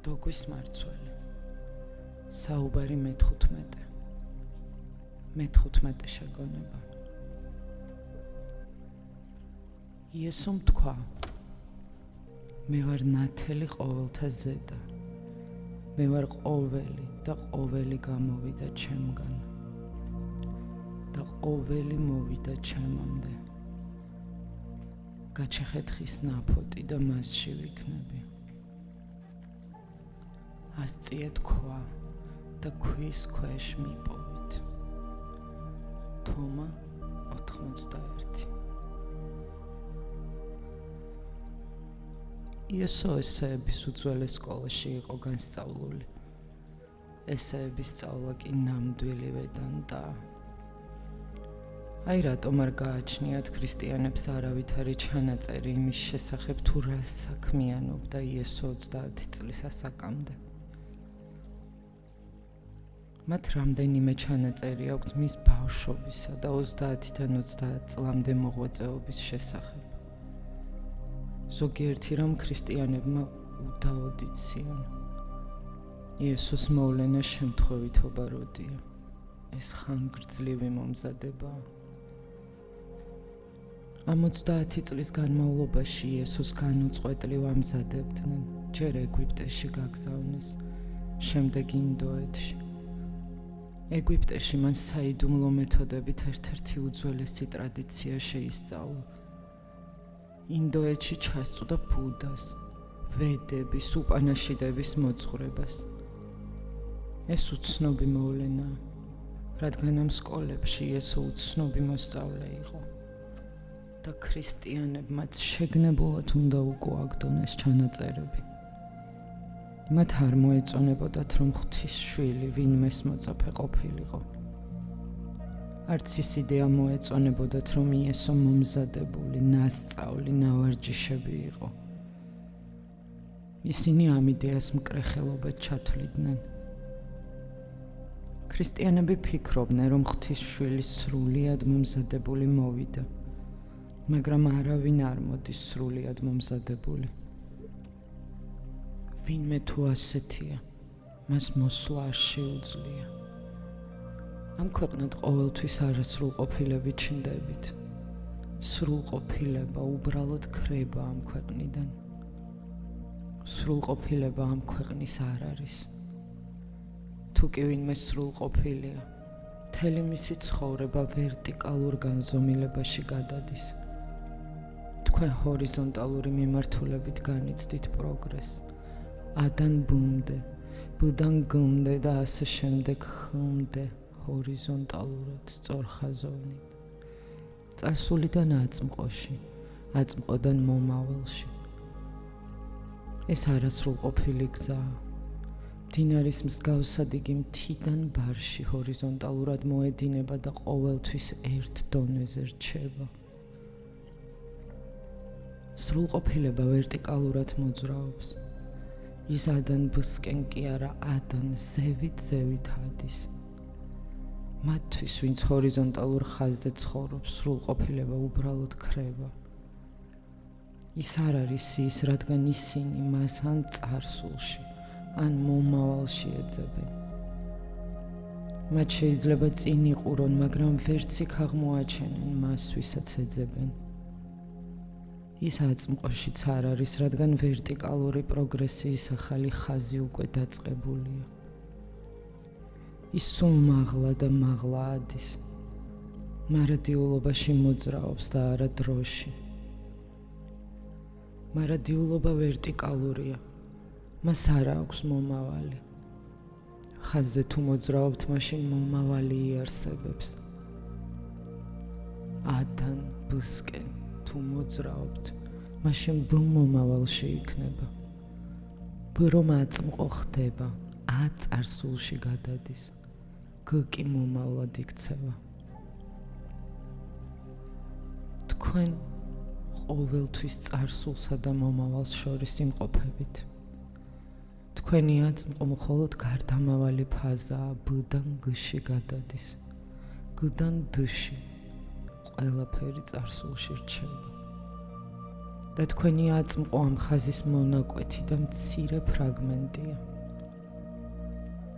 დოგვის მარცვალი. საუბარი მე-15. მე-15 შეგონება. იესომ თქვა: მე ვარ ნათელი ყოველთა ზედა. მე ვარ ყოველი და ყოველი გამოვიდა ჩემგან. და ყოველი მოვიდა ჩემამდე. გაჩეხეთხის ნაფოტი და მასში ვიქნები. ასწიეთ ქვა და ქვის ქვეშ მიპოვით. თომა 81. იესო ესეების უძველეს სკოლაში იყო განსწავლული. ესეების სწავლა კი ნამდვილი და აი რატომ არ გააჩნიათ ქრისტიანებს არავითარი ჩანაწერი იმის შესახებ თუ რას საქმიანობდა იესო 30 წლის ასაკამდე. მათ რამდენიმე ჩანაწერი აქვთ მის ბავშვობისა და 30-დან 30 წლამდე მოღვაწეობის შესახებ. ზოგიერთი რომ ქრისტიანებმა უდაოდ იციან. იესოს მოვლენა შემთხვევითობა როდია. ეს ხანგრძლივი მომზადებაა. ამ 30 წლის განმავლობაში იესოს განუწყვეტლივ ამზადებდნენ. ჯერ ეგვიპტეში გაგზავნეს, შემდეგ ინდოეთში. ეგვიპტეში მან საიდუმლო მეთოდებით ერთ-ერთი უძველესი ტრადიცია შეისწავლა. ინდოეთში ჩასწვდა ბუდას, ვედების, უპანაშიდების მოძღვრებას. ეს უცნობი მოვლენაა, რადგან ამ სკოლებში იესო უცნობი მოსწავლე იყო. და ქრისტიანებმაც შეგნებულად უნდა უკუაგდონ ეს ჩანაწერები. მათ არ მოეწონებოდათ, რომ ღვთის შვილი ვინმეს მოწაფე ყოფილიყო. არც ის იდეა მოეწონებოდათ, რომ იესო მომზადებული, ნასწავლი, ნავარჯიშები იყო. ისინი ამ იდეას მკრეხელობად ჩათვლიდნენ. ქრისტიანები ფიქრობდნენ, რომ ღვთის შვილი სრულიად მომზადებული მოვიდა. მაგრამ არავინ არ მოდის სრულიად მომზადებული. ვინმე თუ ასეთია, მას მოსვლა არ შეუძლია. ამ ქვეყნად ყოველთვის არასრულყოფილები ჩნდებით. სრულყოფილება უბრალოდ ქრება ამ ქვეყნიდან. სრულყოფილება ამ ქვეყნის არ არის. თუ კი ვინმე სრულყოფილია, მთელი მისი ცხოვრება ვერტიკალურ განზომილებაში გადადის. თქვენ ჰორიზონტალური მიმართულებით განიცდით პროგრესს. ადან ბუნდე, ბუდან გუნდე და ასე შემდეგ ხმდე ჰორიზონტალურად სწორხაზოვნით. წარსულიდან აწმყოში, აწმყოდან მომავალში. ეს არასრულყოფილი გზაა. მდინარის მსგავსად იგი მთიდან ბარში ჰორიზონტალურად მოედინება და ყოველთვის ერთ დონეზე რჩება. სრულყოფილება ვერტიკალურად მოძრაობს. ის ადან ბუსკენ კი არა, ადან ზევით ადის. მათთვის, ვინც ჰორიზონტალურ ხაზზე ცხოვრობს, სრულყოფილება უბრალოდ ქრება. ის არ არის ის, რადგან ისინი მას ან წარსულში, ან მომავალში ეძებენ. მათ შეიძლება წინ იყურონ, მაგრამ ვერც იქ აღმოაჩენენ მას, ვისაც ეძებენ. ის აწმყოშიც არ არის, რადგან ვერტიკალური პროგრესიის ახალი ხაზი უკვე დაწყებულია. ის სულ მაღლა და მაღლა ადის. მარადიულობაში მოძრაობს და არა დროში. მარადიულობა ვერტიკალურია. მას არ აქვს მომავალი. ხაზზე თუ მოძრაობთ, მაშინ მომავალი იარსებებს. ადან ბუსკენ თუ მოძრაობთ, მაშინ მომავალ შეიქმნება. რომ აწმყო ხდება, წარსულში გადადის. კი მომავლად იქცევა. თქვენ ყოველთვის წარსულსა და მომავალს შორის იმყოფებით. თქვენი აწმყო მხოლოდ გარდამავალი ფაზაა, ბ-დან გ-ში გადადის. გ-დან դ-ში ყველაფერი წარსულში რჩება. და თქვენი აწმყო ამ ხაზის მონაკვეთი და მცირე ფრაგმენტია.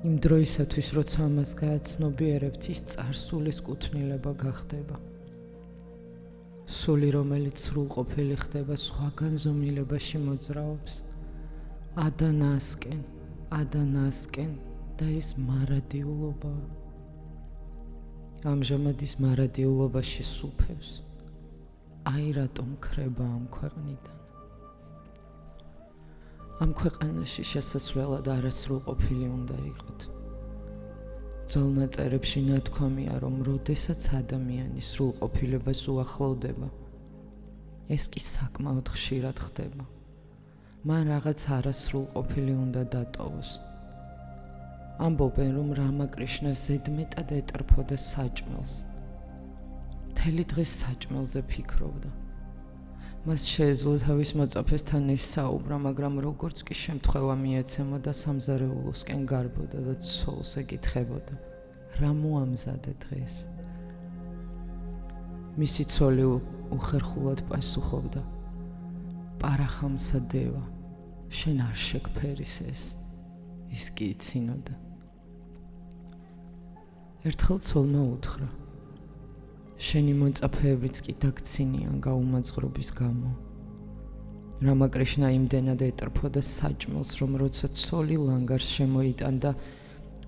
იმ დროისათვის, როცა ამას გააცნობიერებთ, ის წარსულის კუთვნილება გახდება. სული, რომელიც სრულყოფილი ხდება, სხვაგან ზომილებაში მოძრაობს. ადანასკენ და ეს მარადიულობაა. ამჟამად ის მარადიულობაში სუფევს. აი რატომ ქრება ამ ქვეყნიდან. ამ ქვეყანაში შესასვლელად არასრულყოფილი უნდა იყოთ. ძველ ნაწერებში ნათქვამია, რომ როდესაც ადამიანი სრულყოფილებას უახლოვდება, ეს კი საკმაოდ ხშირად ხდება. მან რაღაც არასრულყოფილი უნდა დატოვოს. ამბობენ, რომ რამა კრიშნა ზედმეტად ეტრფოდა საჭმელს. მთელი დღე საჭმელზე ფიქრობდა. მას შეეძლო თავის მოწაფესთან ესაუბრა, მაგრამ როგორც კი შემთხვევა მიეცემოდა, სამზარეულოსკენ გარბოდა და ცოლს ეკითხებოდა, რა მოამზადე დღეს. მისი ცოლი უხერხულად პასუხობდა, პარახამსა დევა, შენ არ შეგფერის ეს. ის კი იცინოდა. ერთხელ ცოლმა უთხრა, შენი მოწაფეებიც კი დაგცინიან გაუმაძღრობის გამო. რამა კრიშნა იმდენად ეტრფოდა საჭმელს, რომ როცა ცოლი ლანგარს შემოიტანდა,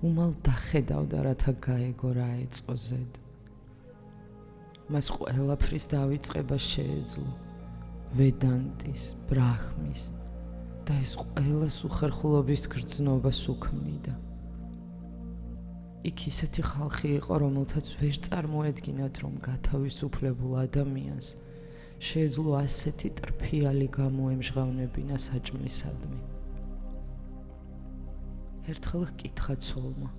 უმალ დახედავდა, რათა გაეგო რა ეწყო ზედ. მას ყველაფრის დავიწყება შეეძლო, ვედანტის, ბრაჰმის და ეს ყველას უხერხულობის გრძნობას უქმნიდა. იქ ისეთი ხალხი იყო, რომელთაც ვერ წარმოედგინათ, რომ გათავისუფლებულ ადამიანს შეეძლო ასეთი ტრფიალი გამოემჟღავნებინა საჭმლისადმი. ერთხელ ჰკითხა ცოლმა,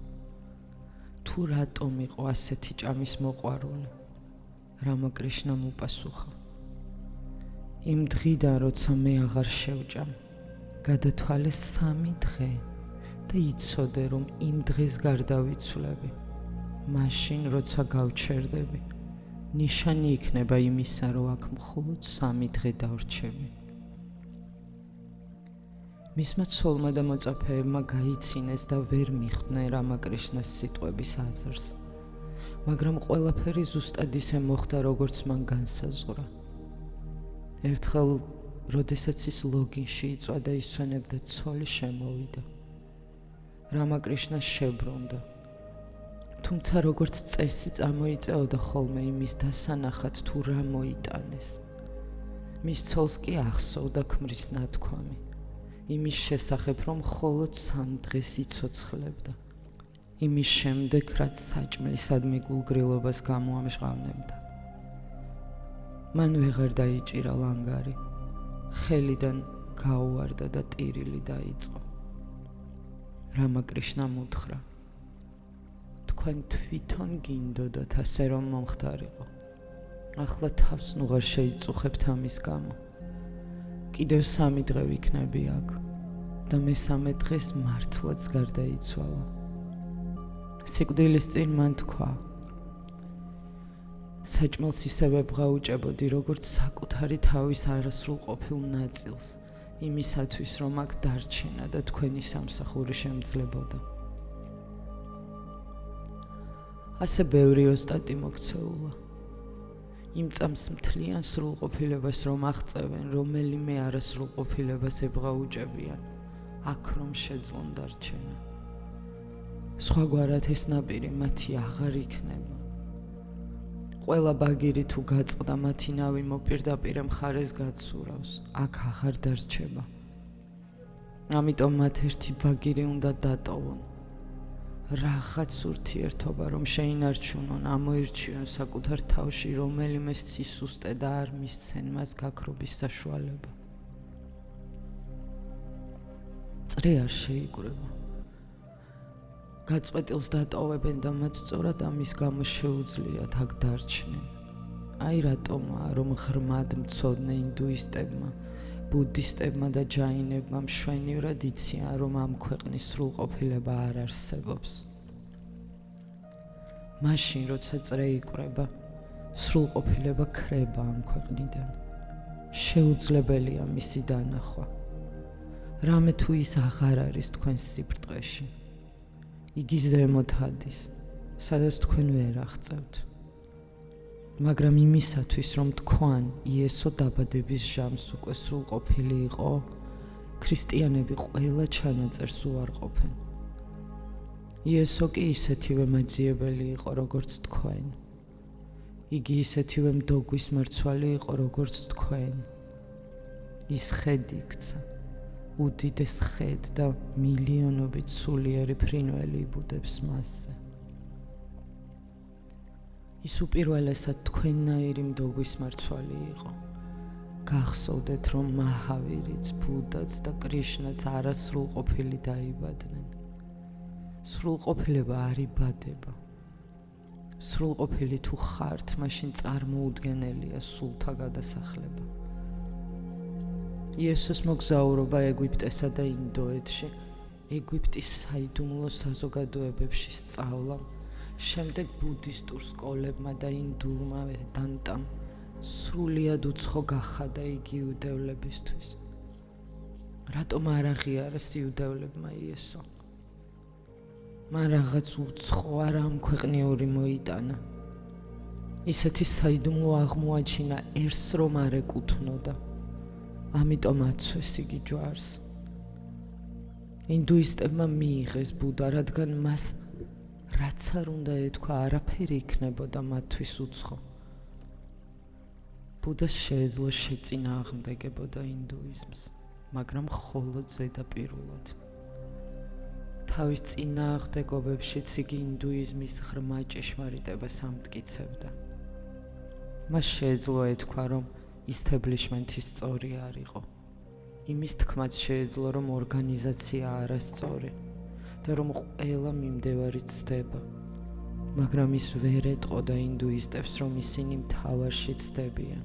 თუ რატომ იყო ასეთი ჭამის მოყვარული. რამა კრიშნამ უპასუხა, იმ დღიდან, როცა მე აღარ შევჭამ, გადათვალე 3 დღე და იცოდე, რომ იმ დღეს გარდავიცვლები. მაშინ, როცა გავჩერდები, ნიშანი იქნება იმისა, რომ აქ მხოლოდ 3 დღე დავრჩები. მისმა ცოლმა და მოწაფეებმა გაიცინეს და ვერ მიხვდნენ რამა კრიშნას სიტყვების აზრს, მაგრამ ყველაფერი ზუსტად ისე მოხდა, როგორც მან განსაზღვრა. ერთხელ, როდესაც ის ლოგინში იწვა და ისვენებდა, ცოლი შემოვიდა. რამა კრიშნა შებრუნდა. თუმცა როგორც წესი წამოიწეოდა ხოლმე იმის დასანახად, თუ რა მოიტანეს. მის ცოლს კი ახსოვდა ქმრის ნათქვამი, იმის შესახებ, რომ მხოლოდ 3 დღეს იცოცხლებდა. იმის შემდეგ, რაც საჭმლისადმი გულგრილობას გამოამჟღავნებდა. მან ვეღარ დაიჭირა ლანგარი, ხელიდან გაუვარდა და ტირილი დაიწყო. რამა კრიშნამ უთხრა, თქვენ თვითონ გინდოდათ ასე რომ მომხდარიყო. ახლა თავს ნუღარ შეიწუხებთ ამის გამო. კიდევ 3 დღე ვიქნები აქ და მესამე დღეს მართლაც გარდაიცვალა. სიკვდილის წინ მან თქვა, საჭმელს ისევე ბღაუჭებოდი, როგორც საკუთარი თავის არასრულყოფილ ნაწილს, იმისათვის, რომ აქ დარჩენა და თქვენი სამსახური შემძლებოდა. ასე ბევრი ოსტატი მოქცეულა. იმ წამს მთლიან სრულყოფილებას რომ აღწევენ, რომელიმე არასრულყოფილებას ებღაუჭებიან, აქ რომ შეძლონ დარჩენა. სხვაგვარად ეს ნაპირი მათი აღარ იქნება. ყველა ბაგირი თუ გაწყდა, მათი ნავი მოპირდაპირე მხარეს გაცურავს, აქ აღარ დარჩება. ამიტომ მათ ერთი ბაგირი უნდა დატოვონ. რაღაც ურთიერთობა რომ შეინარჩუნონ, ამოირჩიონ საკუთარ თავში რომელიმე სისუსტე და არ მისცენ მას გაქრობის საშუალება. წრე არ შეიკრება. გაწყვეტილს დატოვებენ და მათ სწორად ამის გამო შეუძლიათ აქ დარჩნენ. აი რატომაა, რომ ღრმად მცოდნე ინდუისტებმა, ბუდისტებმა და ჯაინებმა მშვენივრად იციან, რომ ამ ქვეყნის სრულყოფილება არ არსებობს. მაშინ, როცა წრე იკვრება, სრულყოფილება ქრება ამ ქვეყნიდან. შეუძლებელია მისი დანახვა. რამე თუ ის აღარ არის თქვენს სიბრტყეში, იგი ზემოთ ადის, სადაც თქვენ ვერ აღწევთ. მაგრამ იმისათვის, რომ თქვენ იესო დაბადების ჟამს უკვე სრულყოფილი იყო, ქრისტიანები ყველა ჩანაწერს უარყოფენ. იესო კი ისეთივე მაძიებელი იყო, როგორც თქვენ. იგი ისეთივე მდოგვის მარცვალი იყო, როგორც თქვენ. ის ხედ იქცა, უდიდეს ხედ და მილიონობით სულიერი ფრინველი იბუდებს მასზე. ის უპირველესად თქვენნაირი მდოგვის მარცვალი იყო. გახსოვდეთ, რომ მაჰავირიც, ბუდაც და კრიშნაც არასრულყოფილი დაიბადნენ. სრულყოფილება არ იბადება. სრულყოფილი თუ ხართ, მაშინ წარმოუდგენელია სულთა გადასახლება. იესოს მოგზაურობა ეგვიპტესა და ინდოეთში, ეგვიპტის საიდუმლო საზოგადოებებში სწავლა, შემდეგ ბუდისტურ სკოლებმა და ინდურმა ვედანტამ სრულიად უცხო გახადა იგი იუდეველებისთვის. რატომ არ აღიარეს იუდეველებმა იესო? მან რაღაც უცხო არამქვეყნიური მოიტანა. ისეთი საიდუმლო აღმოაჩინა ერს რომ არ ეკუთვნოდა. ამიტომ აცვეს იგი ჯვარს. ინდუისტებმა მიიღეს ბუდა, რადგან მას რაც არ უნდა ეთქვა, არაფერი იქნებოდა მათთვის უცხო. ბუდას შეეძლო შეწინააღმდეგებოდა ინდუიზმს, მაგრამ მხოლოდ ზედაპირულად. თავის წინააღმდეგობებშიც იგი ინდუიზმის ღრმა ჭეშმარიტებას ამტკიცებდა. მას შეეძლო ეთქვა, რომ ისთებლიშმენტი სწორი არ იყო. იმის თქმაც შეეძლო, რომ ორგანიზაცია არასწორი და რომ ყველა მიმდევარი ცდება. მაგრამ ის ვერ ეტყოდა ინდუისტებს, რომ ისინი მთავარში ცდებიან.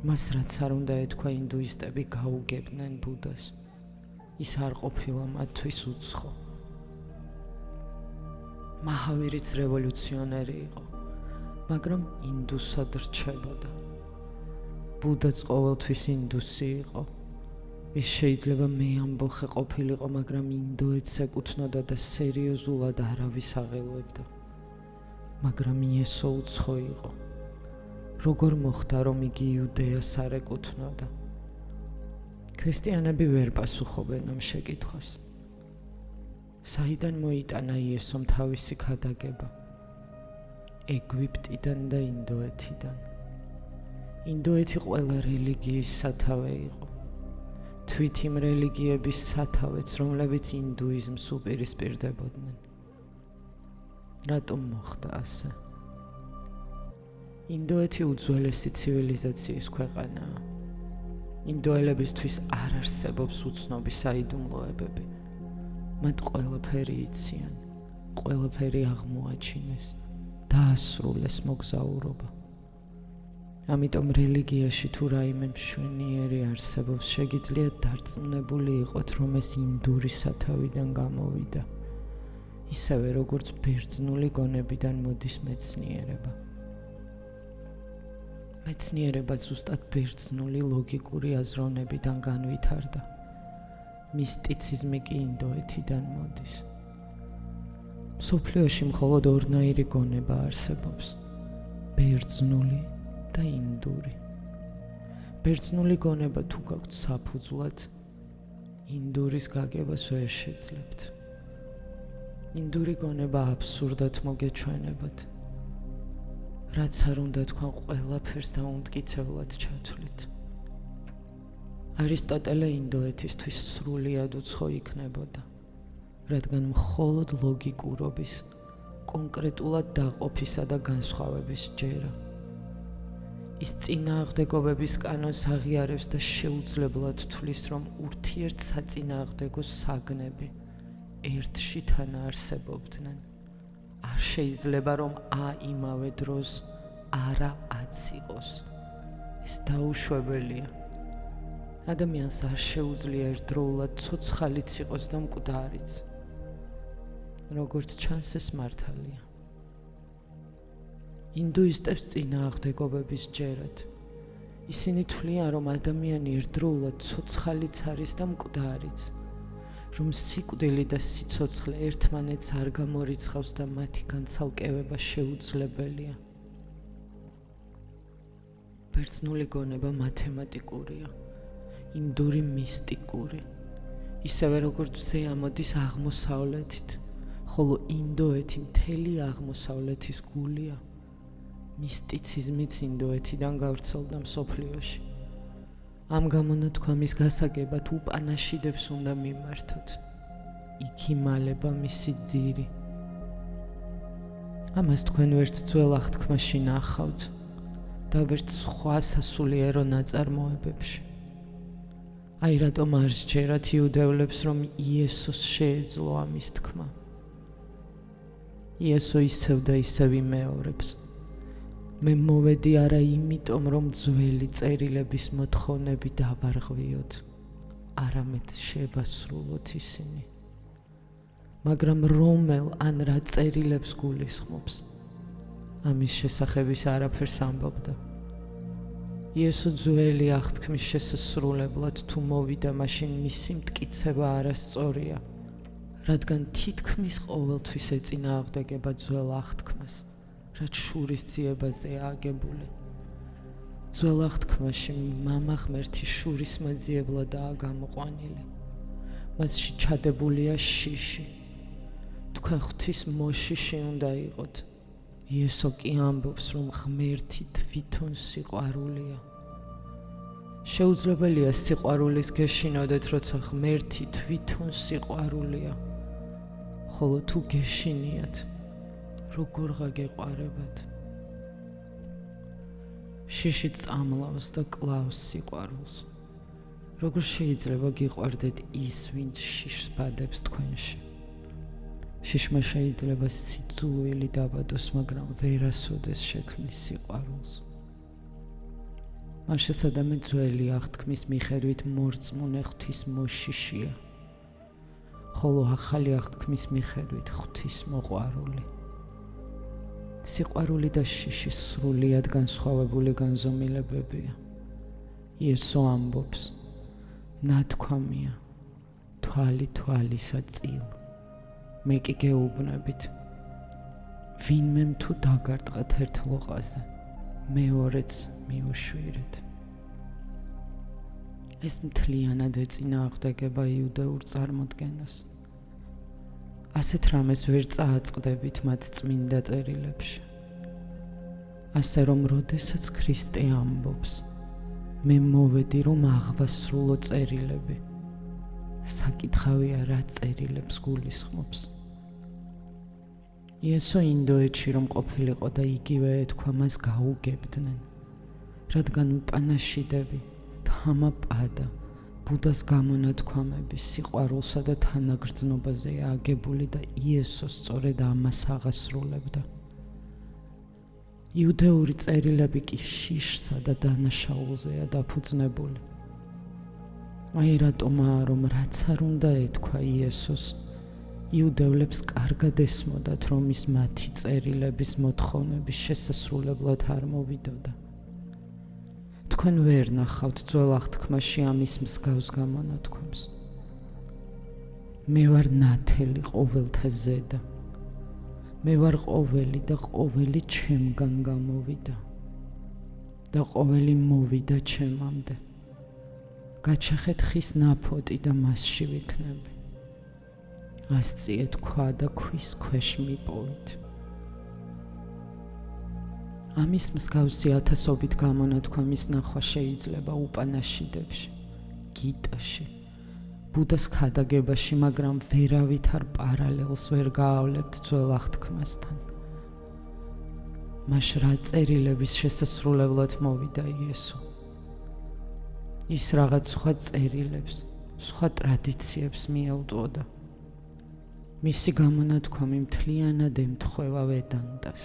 მას რაც არ უნდა ეთქვა, ინდუისტები გაუგებდნენ ბუდას. ის არ ყოფილა მათთვის უცხო. მაჰავირიც რევოლუციონერი იყო, მაგრამ ინდუსად რჩებოდა. ბუდაც ყოველთვის ინდუსი იყო. ის შეიძლება მეამბოხე ყოფილიყო, მაგრამ ინდოეთს ეკუთვნოდა და სერიოზულად არავის აღელვებდა. მაგრამ იესო უცხო იყო. როგორ მოხდა, რომ იგი იუდეას არ ეკუთვნოდა? ქრისტიანები ვერ პასუხობენ ამ შეკითხვას. საიდან მოიტანა იესომ თავისი ქადაგება? ეგვიპტიდან და ინდოეთიდან. ინდოეთი ყველა რელიგიის სათავე იყო. თვით იმ რელიგიების სათავეც, რომლებიც ინდუიზმს უპირისპირდებოდნენ. რატომ მოხდა ასე? ინდოეთი უძველესი ცივილიზაციის ქვეყანაა. ინდოელებისთვის არ არსებობს უცნობი საიდუმლოებები. მათ ყველაფერი იციან, ყველაფერი აღმოაჩინეს, დაასრულეს მოგზაურობა. ამიტომ რელიგიაში თუ რაიმე მშვენიერი არსებობს, შეგიძლიათ დარწმუნებული იყოთ, რომ ეს ინდური სათავიდან გამოვიდა. ისევე როგორც ბერძნული გონებიდან მოდის მეცნიერება. მეცნიერება ზუსტად ბერძნული ლოგიკური აზროვნებიდან განვითარდა. მისტიციზმი კი ინდოეთიდან მოდის. მსოფლიოში მხოლოდ ორნაირი გონება არსებობს: ბერძნული და ინდური. ბერძნული გონება თუ გაქვთ საფუძვლად, ინდურის გაგებას ვერ შეძლებთ. ინდური გონება აბსურდად მოგეჩვენებათ. რაც არ უნდა თქვენ ყველაფერს დაუმტკიცებლად ჩათვლით. არისტოტელე ინდოეთისთვის სრულიად უცხო იქნებოდა, რადგან მხოლოდ ლოგიკურობის, კონკრეტულად დაყოფისა და განსხვავების ჯერა. ის წინააღმდეგობების კანონს აღიარებს და შეუძლებლად თვლის, რომ ურთიერთსაწინააღმდეგო საგნები ერთში თანაარსებობდნენ. არ შეიძლება, რომ იმავე დროს არა აც იყოს. ეს დაუშვებელია. ადამიანს არ შეუძლია ერთდროულად ცოცხალიც იყოს და მკვდარიც. როგორც ჩანს, ეს მართალია. ინდუისტებს წინააღმდეგობების ჯერათ. ისინი თვლიან, რომ ადამიანი ერთდროულად ცოცხალიც არის და მკვდარიც, რომ სიკვდილი და სიცოცხლე ერთმანეთს არ გამორიცხავს და მათი განცალკევება შეუძლებელია. ბერძნული გონება მათემატიკურია, ინდური მისტიკური, ისევე როგორც ზე ამოდის აღმოსავლეთით, ხოლო ინდოეთი მთელი აღმოსავლეთის გულია. მისტიციზმიც ინდოეთიდან გავრცელდა მსოფლიოში. ამ გამონათქვამის გასაგებად უპანაშიდებს უნდა მიმართოთ. იქ იმალება მისი ძირი. ამას თქვენ ვერც ძველ აღთქმაში ნახავთ და ვერც სხვა სასულიერო ნაწარმოებებში. აი რატომ არ სჯერათ იუდევლებს, რომ იესოს შეეძლო ამის თქმა. იესო ისევ და ისევ იმეორებს. მე მოვედი არა იმიტომ, რომ ძველი წერილების მოთხოვნები დავარღვიოთ, არამედ შევასრულოთ ისინი. მაგრამ რომელ ან რა წერილებს გულისხმობს, ამის შესახების არაფერს ამბობდა. იესო ძველი აღთქმის შესასრულებლად თუ მოვიდა, მაშინ მისი მტკიცება არასწორია, რადგან თითქმის ყოველთვის ეწინააღმდეგება ძველ აღთქმას, რაც შურისძიებაზეა აგებული. ძველ აღთქმაში მამა ღმერთი შურისმაძიებლადაა გამოყვანილი. მასში ჩადებულია შიში. თქვენ ღვთის მოშიში უნდა იყოთ. იესო კი ამბობს, რომ ღმერთი თვითონ სიყვარულია. შეუძლებელია სიყვარულის გეშინოდეთ, როცა ღმერთი თვითონ სიყვარულია. ხოლო თუ გეშინიათ, როგორღა გეყვარებათ? შიში წამლავს და კლავს სიყვარულს. როგორ შეიძლება გიყვარდეთ ის, ვინც შიშს ბადებს თქვენში? შიშმა შეიძლება სიძულვილი დაბადოს, მაგრამ ვერასოდეს შექმნის სიყვარულს. მაშესადამე ძველი აღთქმის მიხედვით მორწმუნე ღვთის მოშიშია, ხოლო ახალი აღთქმის მიხედვით ღვთის მოყვარული. სიყვარული და შიში სრულიად განსხვავებული განზომილებებია. იესო ამბობს, ნათქვამია, თვალი თვალისა წილ. მე კი გეუბნებით, ვინმემ თუ დაგარტყათ ერთ ლოყაზე, მეორეც მიუშვირეთ. ეს მთლიანად ეწინააღმდეგება იუდეურ წარმოდგენას. ასეთ რამეს ვერ წააწყდებით მათ წმინდა წერილებში. ასე რომ, როდესაც ქრისტე ამბობს, მე მოვედი რომ აღვასრულო წერილები, საკითხავია რა წერილებს გულისხმობს. იესო ინდოეთში რომ ყოფილიყო და იგივე ეთქვა, მას გაუგებდნენ, რადგან უპანაშიდები, თამაპადა, ბუდას გამონათქვამები სიყვარულსა და თანაგრძნობაზეა აგებული და იესო სწორედ ამას აღასრულებდა. იუდეური წერილები კი შიშსა და დანაშაულზეა დაფუძნებული. აი რატომაა, რომ რაც არ უნდა ეთქვა იესოს, იუდევლებს კარგად ესმოდათ, რომ ის მათი წერილების მოთხოვნების შესასრულებლად არ მოვიდოდა. თქვენ ვერ ნახავთ ძველ აღთქმაში ამის მსგავს გამონათქვამს. მე ვარ ნათელი ყოველთა ზედა. მე ვარ ყოველი და ყოველი ჩემგან გამოვიდა და ყოველი მოვიდა ჩემამდე. გაჩეხეთ ხის ნაფოტი და მასში ვიქნები. ასწიეთ ქვა და ქვის ქვეშ მიპოვით. ამის მსგავსი ათასობით გამონათქვამის ნახვა შეიძლება უპანაშიდებში, გიტაში, ბუდას ქადაგებაში, მაგრამ ვერავით არ პარალელს ვერ გაავლებთ ძველ აღთქმასთან. მას რა წერილების შესასრულებლად მოვიდა იესო? ის რაღაც სხვა წერილებს, სხვა ტრადიციებს მიელტვოდა. მისი გამონათქვამი მთლიანად ემთხვევა ვედანტას.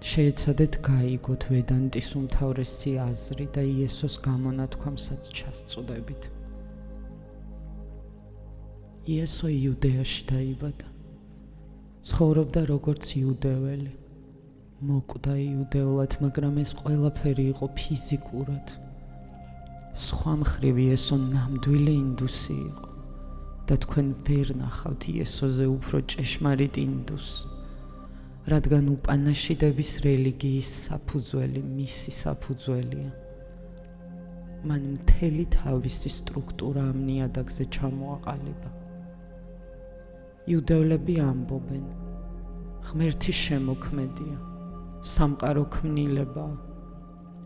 შეეცადეთ გაიგოთ ვედანტის უმთავრესი აზრი და იესოს გამონათქვამსაც ჩასწოდებით. იესო იუდეაში დაიბადა. ცხოვრობდა როგორც იუდეველი. მოკვდა იუდეულად, მაგრამ ეს ყველაფერი იყო ფიზიკურად. სხვა მხრივ იესო ნამდვილი ინდუსი იყო და თქვენ ვერ ნახავთ იესოზე უფრო ჭეშმარიტ ინდუსს, რადგან უკანასკნელების რელიგიის საფუძველი მისი საფუძველია. მან მთელი თავისი სტრუქტურა ამ ნიადაგზე ჩამოაყალიბა. იუდევლები ამბობენ, ღმერთი შემოქმედია, სამყარო ქმნილებაა,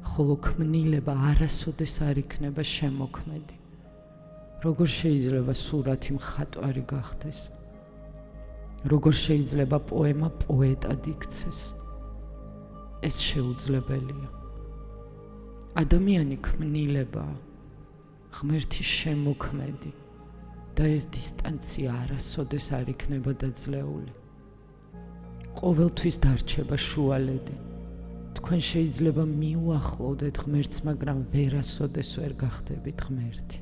ხოლო ქმნილება არასოდეს არ იქნება შემოქმედი. როგორ შეიძლება სურათი მხატვარი გახდეს? როგორ შეიძლება პოემა პოეტად იქცეს? ეს შეუძლებელია. ადამიანი ქმნილებაა, ღმერთი შემოქმედი და ეს დისტანცია არასოდეს არ იქნება დაძლეული. ყოველთვის დარჩება შუალედი. თქვენ შეიძლება მიუახლოვდეთ ღმერთს, მაგრამ ვერასოდეს ვერ გახდებით ღმერთი.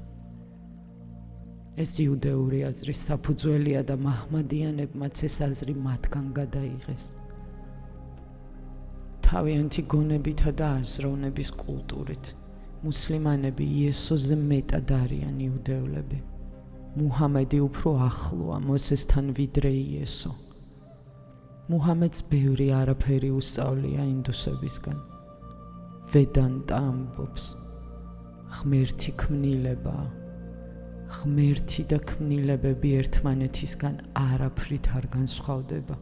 ეს იუდეური აზრის საფუძველია და მაჰმადიანებმაც ეს აზრი მათგან გადაიღეს. თავიანთი გონებითა და აზროვნების კულტურით მუსლიმანები იესოზე მეტად არიან იუდევლები. მუჰამედი უფრო ახლოა მოსესთან ვიდრე იესო. მუჰამედს ბევრი არაფერი უსწავლია ინდუსებისგან. ვედანტა ამბობს, ღმერთი ქმნილებაა. ღმერთი და ქმნილებები ერთმანეთისგან არაფრით არ განსხვავდება.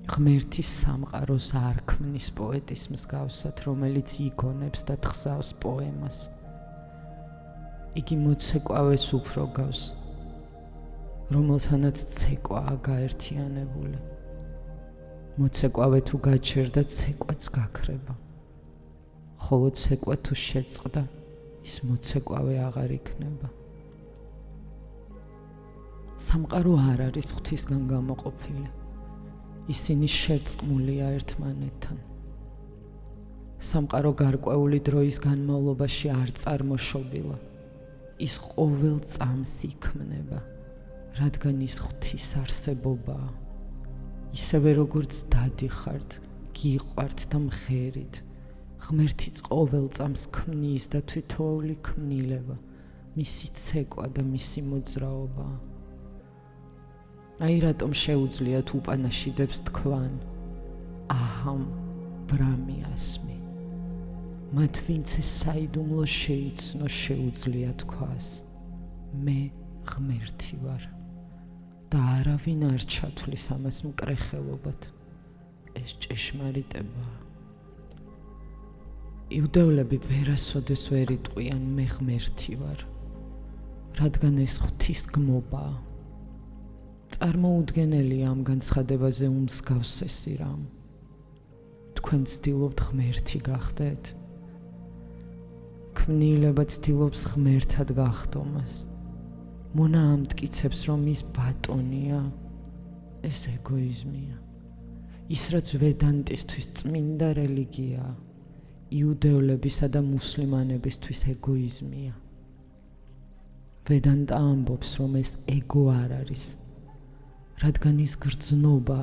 ღმერთი სამყაროს არ ქმნის პოეტის მსგავსად, რომელიც იგონებს და თხზავს პოემას. იგი მოცეკვავეს უფრო გავს, რომელთანაც ცეკვაა გაერთიანებული. მოცეკვავე თუ გაჩერდა, ცეკვაც გაქრება. ხოლო ცეკვა თუ შეწყდა, ის მოცეკვავე აღარ იქნება. სამყარო არ არის ღვთისგან გამოყოფილი. ისინი შერწყმულია ერთმანეთთან. სამყარო გარკვეული დროის განმავლობაში არ წარმოშობილა. ის ყოველ წამს იქმნება, რადგან ის ღვთის არსებობაა. ისევე როგორც დადიხართ, გიყვართ და მღერით, ღმერთიც ყოველ წამს ქმნის და თვითოული ქმნილება, მისი ცეკვა და მისი მოძრაობაა. აი რატომ შეუძლიათ უპანაშიდებს თქვან, აჰამ ბრამი ასმი. მათ ვინც ეს საიდუმლო შეიცნო, შეუძლია თქვას, მე ღმერთი ვარ და არავინ არ ჩათვლის ამას მკრეხელობად. ეს ჭეშმარიტებაა. იუდევლები ვერასოდეს ვერ იტყვიან მე ღმერთი ვარ, რადგან ეს ღვთისგმობაა. წარმოუდგენელია ამ განცხადებაზე უმსგავსესი რამ. თქვენ ცდილობთ ღმერთი გახდეთ? ქმნილება ცდილობს ღმერთად გახდომას. მონა ამტკიცებს, რომ ის ბატონია, ეს ეგოიზმია. ის რაც ვედანტისთვის წმინდა რელიგიაა, იუდევლებისა და მუსლიმანებისთვის ეგოიზმია. ვედანტა ამბობს, რომ ეს ეგო არ არის, რადგან ის გრძნობა,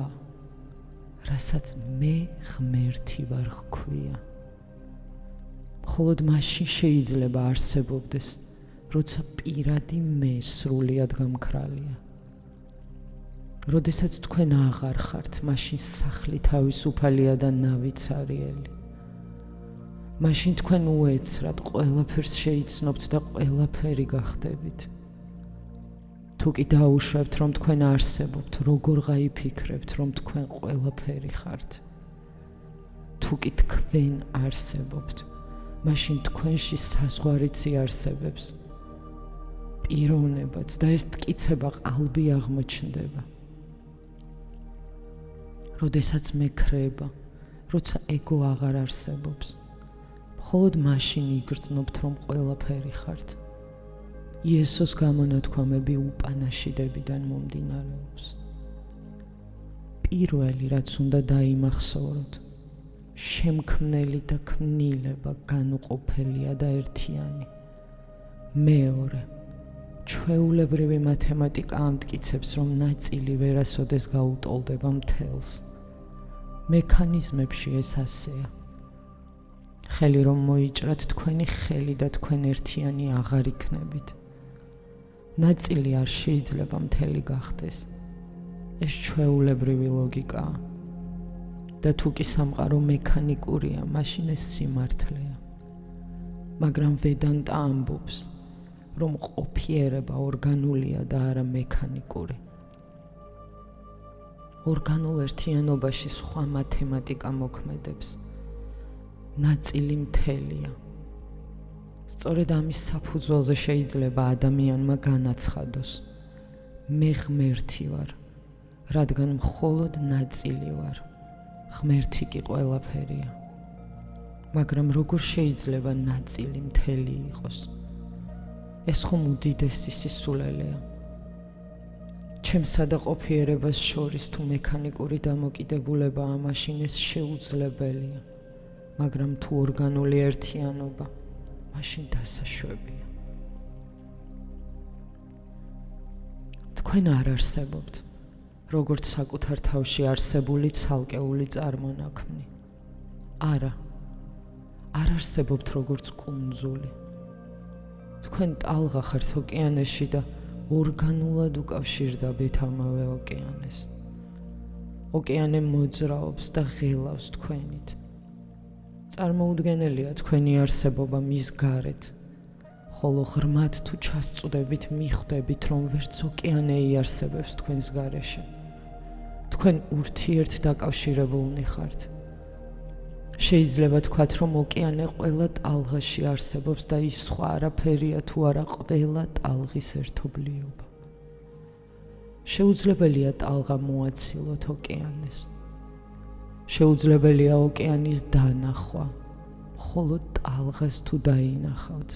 რასაც მე ღმერთი ვარ ჰქვია. მხოლოდ მაშინ შეიძლება არსებობდეს, როცა პირადი მე სრულიად გამქრალია. როდესაც თქვენ აღარ ხართ, მაშინ სახლი თავისუფალია და ნავიცარიელი. მაშინ თქვენ უეცრად ყველაფერს შეიცნობთ და ყველაფერი გახდებით. თუ კი დაუშვებთ, რომ თქვენ არსებობთ, როგორ გაიფიქრებთ, რომ თქვენ ყველაფერი ხართ. თუ კი თქვენ არსებობთ, მაშინ თქვენში საზღვარიცი არსებებს, პიროვნებაც და ეს მტკიცება ყალბი აღმოჩნდება. როდესაც მე ქრება, როცა ეგო აღარ არსებობს, მხოლოდ მაშინ იგრძნობთ, რომ ყველაფერი ხართ. იესოს გამონათქვამები უპანაშიდებიდან მომდინარეობს. პირველი, რაც უნდა დაიმახსოვროთ, შემქმნელი და ქმნილება განუყოფელია და ერთიანი. მეორე, ჩვეულებრივი მათემატიკა ამტკიცებს, რომ ნაწილი ვერასოდეს გაუტოლდება მთელს. მექანიზმებში ეს ასეა. ხელი რომ მოიჭრათ თქვენი ხელი და თქვენ ერთიანი აღარ იქნებით. ნაწილი არ შეიძლება მთელი გახდეს. ეს ჩვეულებრივი ლოგიკაა. და თუ კი სამყარო მექანიკურია, მაშინ ეს სიმართლეა. მაგრამ ვედანტა ამბობს, რომ ყოფიერება ორგანულია და არა მექანიკური. ორგანულ ერთიანობაში სხვა მათემატიკა მოქმედებს. ნაწილი მთელია. სწორედ ამის საფუძველზე შეიძლება ადამიანმა განაცხადოს: მე ღმერთი ვარ, რადგან მხოლოდ ნაწილი ვარ. ღმერთი კი ყველაფერია. მაგრამ როგორ შეიძლება ნაწილი მთელი იყოს? ეს ხომ უდიდესი სისულელეა. ჩემსა და ყოფიერებას შორის თუ მექანიკური დამოკიდებულებაა, მაშინ ეს შეუძლებელია. მაგრამ თუ ორგანული ერთიანობა, მაშინ დასაშვებია. თქვენ არ არსებობთ, როგორც საკუთარ თავში არსებული ცალკეული წარმონაქმნი. არა, არ არსებობთ როგორც კუნძული. თქვენ ტალღა ხართ ოკეანეში და ორგანულად უკავშირდებით ამავე ოკეანეს. ოკეანე მოძრაობს და ღელავს თქვენით. წარმოუდგენელია თქვენი არსებობა მის გარეთ, ხოლო ღრმად თუ ჩასწუდებით მიხვდებით, რომ ვერც ოკეანე იარსებებს თქვენს გარეშე. თქვენ ურთიერთ დაკავშირებულნი ხართ. შეიძლება თქვათ, რომ ოკეანე ყველა ტალღაში არსებობს და ის სხვა არაფერია თუ არა ყველა ტალღის ერთობლიობა. შეუძლებელია ტალღა მოაცილოთ ოკეანეს. შეუძლებელია ოკეანის დანახვა, მხოლოდ ტალღას თუ დაინახავთ.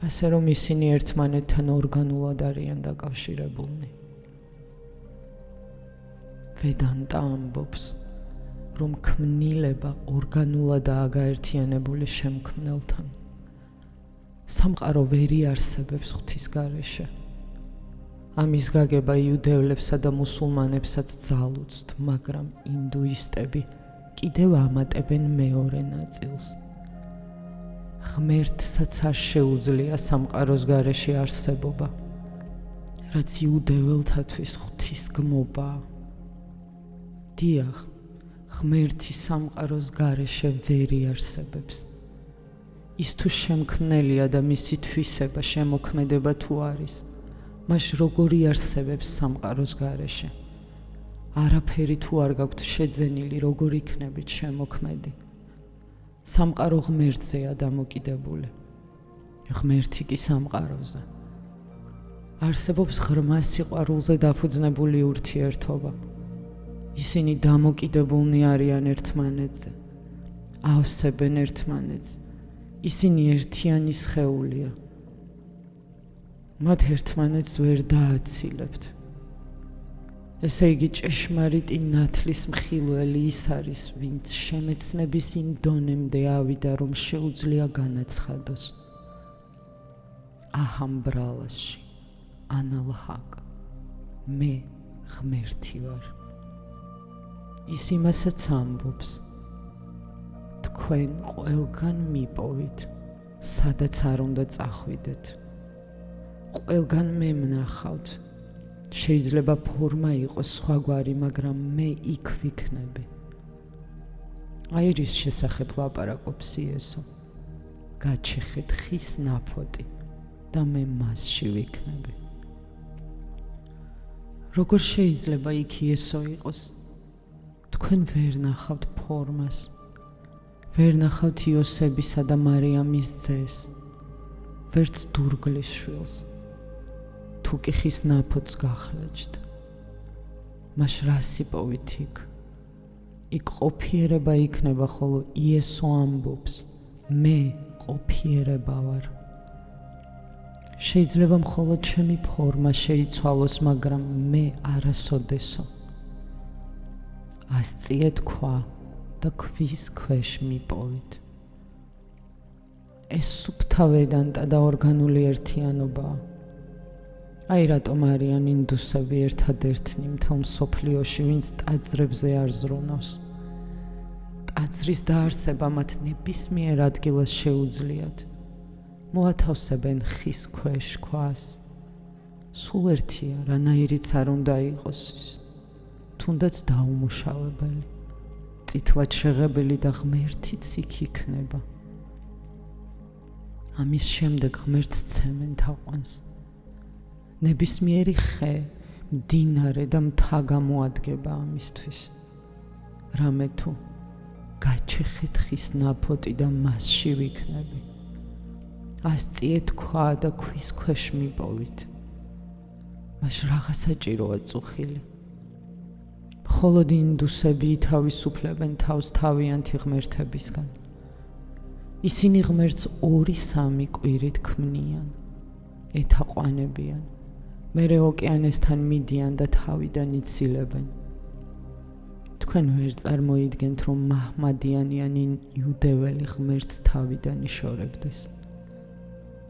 ასე რომ ისინი ერთმანეთთან ორგანულად არიან დაკავშირებულნი. ვედანტა ამბობს, რომ ქმნილება ორგანულადაა გაერთიანებული შემქმნელთან. სამყარო ვერ იარსებებს ღვთის გარეშე. ამის გაგება იუდეველებსა და მუსულმანებსაც ძალუძთ, მაგრამ ინდუისტები კიდევ ამატებენ მეორე ნაწილს. ღმერთსაც არ შეუძლია სამყაროს გარეშე არსებობა, რაც იუდეველთათვის ღვთისგმობაა. დიახ, ღმერთი სამყაროს გარეშე ვერ იარსებებს. ის თუ შემქმნელია და მისი თვისება, შემოქმედება თუ არის, მას როგორ იარსებებს სამყაროს გარეშე? არაფერი თუ არ გაქვთ შეძენილი, როგორ იქნებით შემოქმედი? სამყარო ღმერთზეა დამოკიდებული. ღმერთი კი სამყაროზე. არსებობს ღრმა სიყვარულზე დაფუძნებული ურთიერთობა. ისინი დამოკიდებულნი არიან ერთმანეთზე, ავსებენ ერთმანეთს. ისინი ერთიანი სხეულია. მათ ერთმანეთს ვერ დააცილებთ. ესე იგი, ჭეშმარიტი ნათლის მხილველი ის არის, ვინც შემეცნების იმ დონემდე ავიდა, რომ შეუძლია განაცხადოს: აჰამ ბრალასში, ანალჰაკ, მე ღმერთი ვარ. ის იმასაც ამბობს: თქვენ ყველგან მიპოვით, სადაც არ უნდა წახვიდეთ. ყველგან მე მნახავთ. შეიძლება ფორმა იყოს სხვაგვარი, მაგრამ მე იქ ვიქნები. აი რის შესახებ ლაპარაკობს იესო. გაჩეხეთ ხის ნაფოტი და მე მასში ვიქნები. როგორ შეიძლება იქ იესო იყოს? თქვენ ვერ ნახავთ ფორმას. ვერ ნახავთ იოსებისა და მარიამის ძეს, ვერც დურგლის შვილს. თუ კი ხის ნაფოტს გახლეჯთ, მაშ რას იპოვით იქ? იქ ყოფიერება იქნება, ხოლო იესო ამბობს: მე ყოფიერება ვარ. შეიძლება მხოლოდ ჩემი ფორმა შეიცვალოს, მაგრამ მე არასოდესო. ასწიეთ ქვა და ქვის ქვეშ მიპოვით. ეს სუფთა ვედანტა და ორგანული ერთიანობაა. აი რატომ არიან ინდუსები ერთადერთნი მთელ მსოფლიოში, ვინც ტაძრებზე არ ზრუნავს. ტაძრის დაარსება მათ ნებისმიერ ადგილას შეუძლიათ. მოათავსებენ ხის ქვეშ ქვას. სულ ერთია, რანაირიც არ უნდა იყოს ის, თუნდაც დაუმუშავებელი. წითლად შეღებილი და ღმერთიც იქ იქნება. ამის შემდეგ ღმერთს ცემენ თაყვანს. ნებისმიერი ხე, მდინარე და მთა გამოადგება ამისთვის. რამე თუ გაჩეხეთ ხის ნაფოტი და მასში ვიქნები. ასწიეთ ქვა და ქვის ქვეშ მიპოვით. მას რაღა საჭიროა წუხილი. მხოლოდ ინდუსები ითავისუფლებენ თავს თავიანთი ღმერთებისგან. ისინი ღმერთს 2-3 კვირით ქმნიან, ეთაყვანებიან, მერე ოკეანესთან მიდიან და თავიდან იცილებენ. თქვენ ვერ წარმოიდგენთ, რომ მაჰმადიანიანი იუდეველი ღმერთს თავიდან იშორებდეს.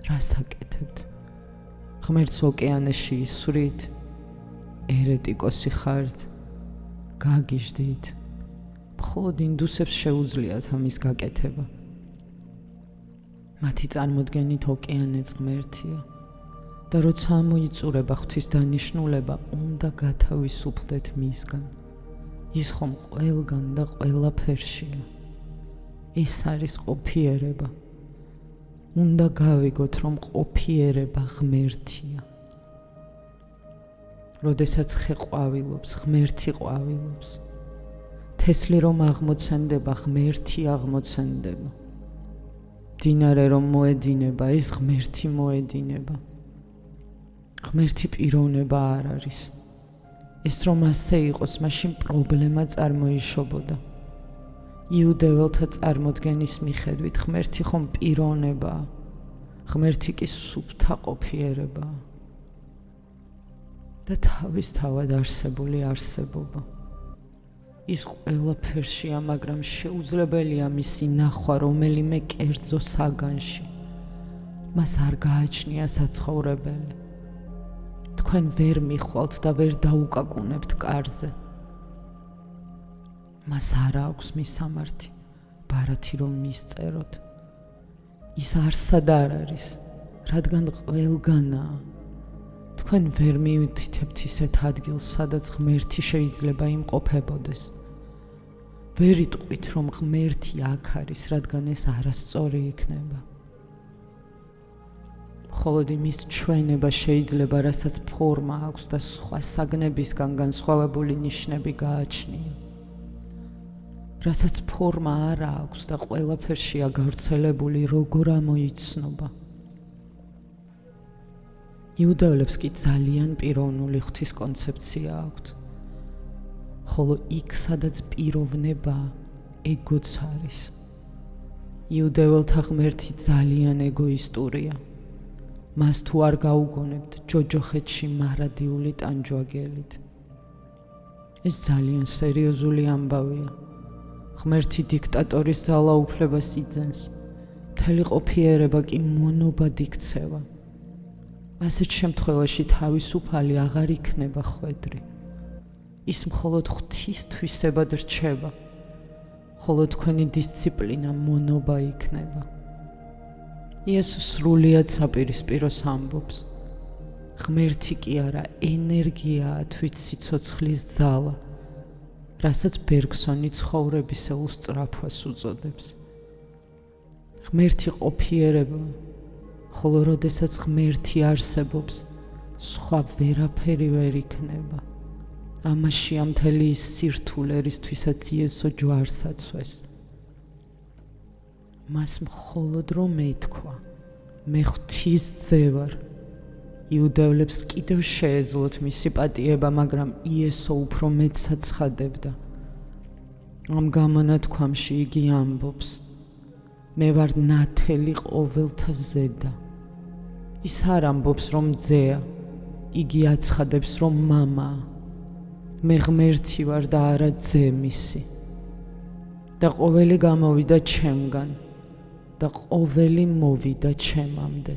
რას აკეთებთ? ღმერთს ოკეანეში ისვრით? ერეტიკოსი ხართ? გაგიჟდით? მხოლოდ ინდუსებს შეუძლიათ ამის გაკეთება. მათი წარმოდგენით ოკეანეც ღმერთია და როცა ამოიწურება ღვთის დანიშნულება, უნდა გათავისუფლდეთ მისგან. ის ხომ ყველგან და ყველაფერშია. ეს არის ყოფიერება. უნდა გავიგოთ, რომ ყოფიერება ღმერთია. როდესაც ხე ყვავილობს, ღმერთი ყვავილობს. თესლი რომ აღმოცენდება, ღმერთი აღმოცენდება. მდინარე რომ მოედინება, ის ღმერთი მოედინება. ღმერთი პიროვნება არ არის. ეს რომ ასე იყოს, მაშინ პრობლემა წარმოიშობოდა. იუდეველთა წარმოდგენის მიხედვით ღმერთი ხომ პიროვნებაა, ღმერთი კი სუფთა ყოფიერებაა და თავისთავად არსებული არსებობა. ის ყველაფერშია, მაგრამ შეუძლებელია მისი ნახვა რომელიმე კერძო საგანში. მას არ გააჩნია საცხოვრებელი. თქვენ ვერ მიხვალთ და ვერ დაუკაკუნებთ კარზე. მას არ აქვს მისამართი, ბარათი რომ მისწეროთ. ის არსად არ არის, რადგან ყველგანაა. თქვენ ვერ მიუთითებთ ისეთ ადგილს, სადაც ღმერთი შეიძლება იმყოფებოდეს. ვერ იტყვით, რომ ღმერთი აქ არის, რადგან ეს არასწორი იქნება. მხოლოდ იმის ჩვენება შეიძლება, რასაც ფორმა აქვს და სხვა საგნებისგან განსხვავებული ნიშნები გააჩნია. რასაც ფორმა არ აქვს და ყველაფერშია გავრცელებული, როგორ ამოიცნობა. იუდეველებს კი ძალიან პიროვნული ღვთის კონცეფცია აქვთ. ხოლო იქ, სადაც პიროვნება, ეგოც არის. იუდეველთა ღმერთი ძალიან ეგოისტურია. მას თუ არ გაუგონებთ ჯოჯოხეთში მარადიული ტანჯვაგელით. ეს ძალიან სერიოზული ამბავია. ღმერთი დიქტატორის ძალაუფლებას იძენს, მთელი ყოფიერება კი მონობად იქცევა. ასეთ შემთხვევაში თავისუფალი აღარ იქნება ხვედრი. ის მხოლოდ ღვთისთვისებად რჩება, ხოლო თქვენი დისციპლინა მონობა იქნება. იესოს სრულიად საპირისპიროს ამბობს. ღმერთი კი არა, ენერგიაა თვით სიცოცხლის ძალა, რასაც ბერგსონი ცხოვრებისეულ სწრაფვას უწოდებს. ღმერთი ყოფიერება, ხოლო როდესაც ღმერთი არსებობს, სხვა ვერაფერი ვერ იქნება. ამაშია მთელი ის სირთულე, რისთვისაც იესო ჯვარს აცვეს. მას მხოლოდ რომ ეთქვა, მე ღვთის ძე ვარ. იუდევლებს კიდევ შეეძლოთ მისი პატიება, მაგრამ იესო უფრო მეტს აცხადებდა. ამ გამონათქვამში იგი ამბობს, მე ვარ ნათელი ყოველთა ზედა. ის არ ამბობს, რომ ძეა, იგი აცხადებს, რომ მამაა. მე ღმერთი ვარ და არა ძე მისი. და ყოველი გამოვიდა ჩემგან და ყოველი მოვიდა ჩემამდე.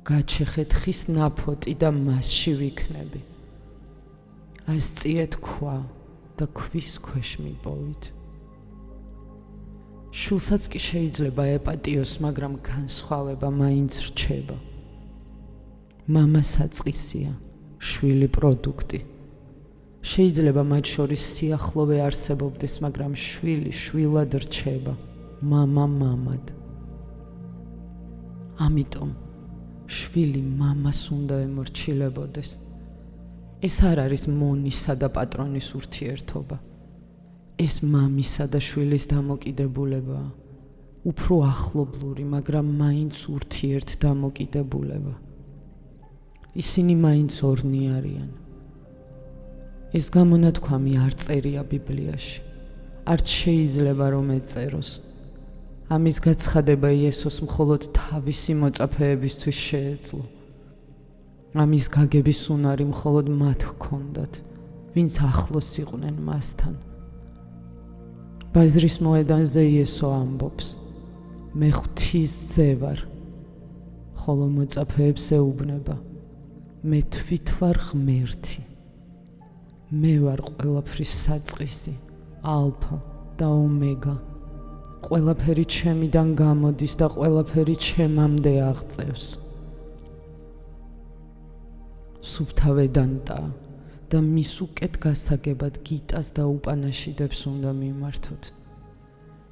გაჩეხეთ ხის ნაფოტი და მასში ვიქნები. ასწიეთ ქვა და ქვის ქვეშ მიპოვით. შვილსაც კი შეიძლება ეპატიოს, მაგრამ განსხვავება მაინც რჩება. მამა საწყისია, შვილი პროდუქტი. შეიძლება მათ შორის სიახლოვე არსებობდეს, მაგრამ შვილი შვილად რჩება, მამა მამად. ამიტომ შვილი მამას უნდა ემორჩილებოდეს. ეს არ არის მონისა და პატრონის ურთიერთობა. ეს მამისა და შვილის დამოკიდებულებაა. უფრო ახლობლური, მაგრამ მაინც ურთიერთდამოკიდებულება. ისინი მაინც ორნი არიან. ეს გამონათქვამი არ წერია ბიბლიაში. არც შეიძლება რომ ეწეროს. ამის გაცხადება იესოს მხოლოდ თავისი მოწაფეებისთვის შეეძლო. ამის გაგების უნარი მხოლოდ მათ ჰქონდათ, ვინც ახლოს იყვნენ მასთან. ბაზრის მოედანზე იესო ამბობს: მე ღვთის ძე ვარ, ხოლო მოწაფეებს ეუბნება: მე თვით ვარ ღმერთი. მე ვარ ყველაფრის საწყისი, ალფა და ომეგა. ყველაფერი ჩემიდან გამოდის და ყველაფერი ჩემამდე აღწევს. სუფთავედანტა და მის უკეთ გასაგებად გიტას და უპანაშიდებს უნდა მიმართოთ.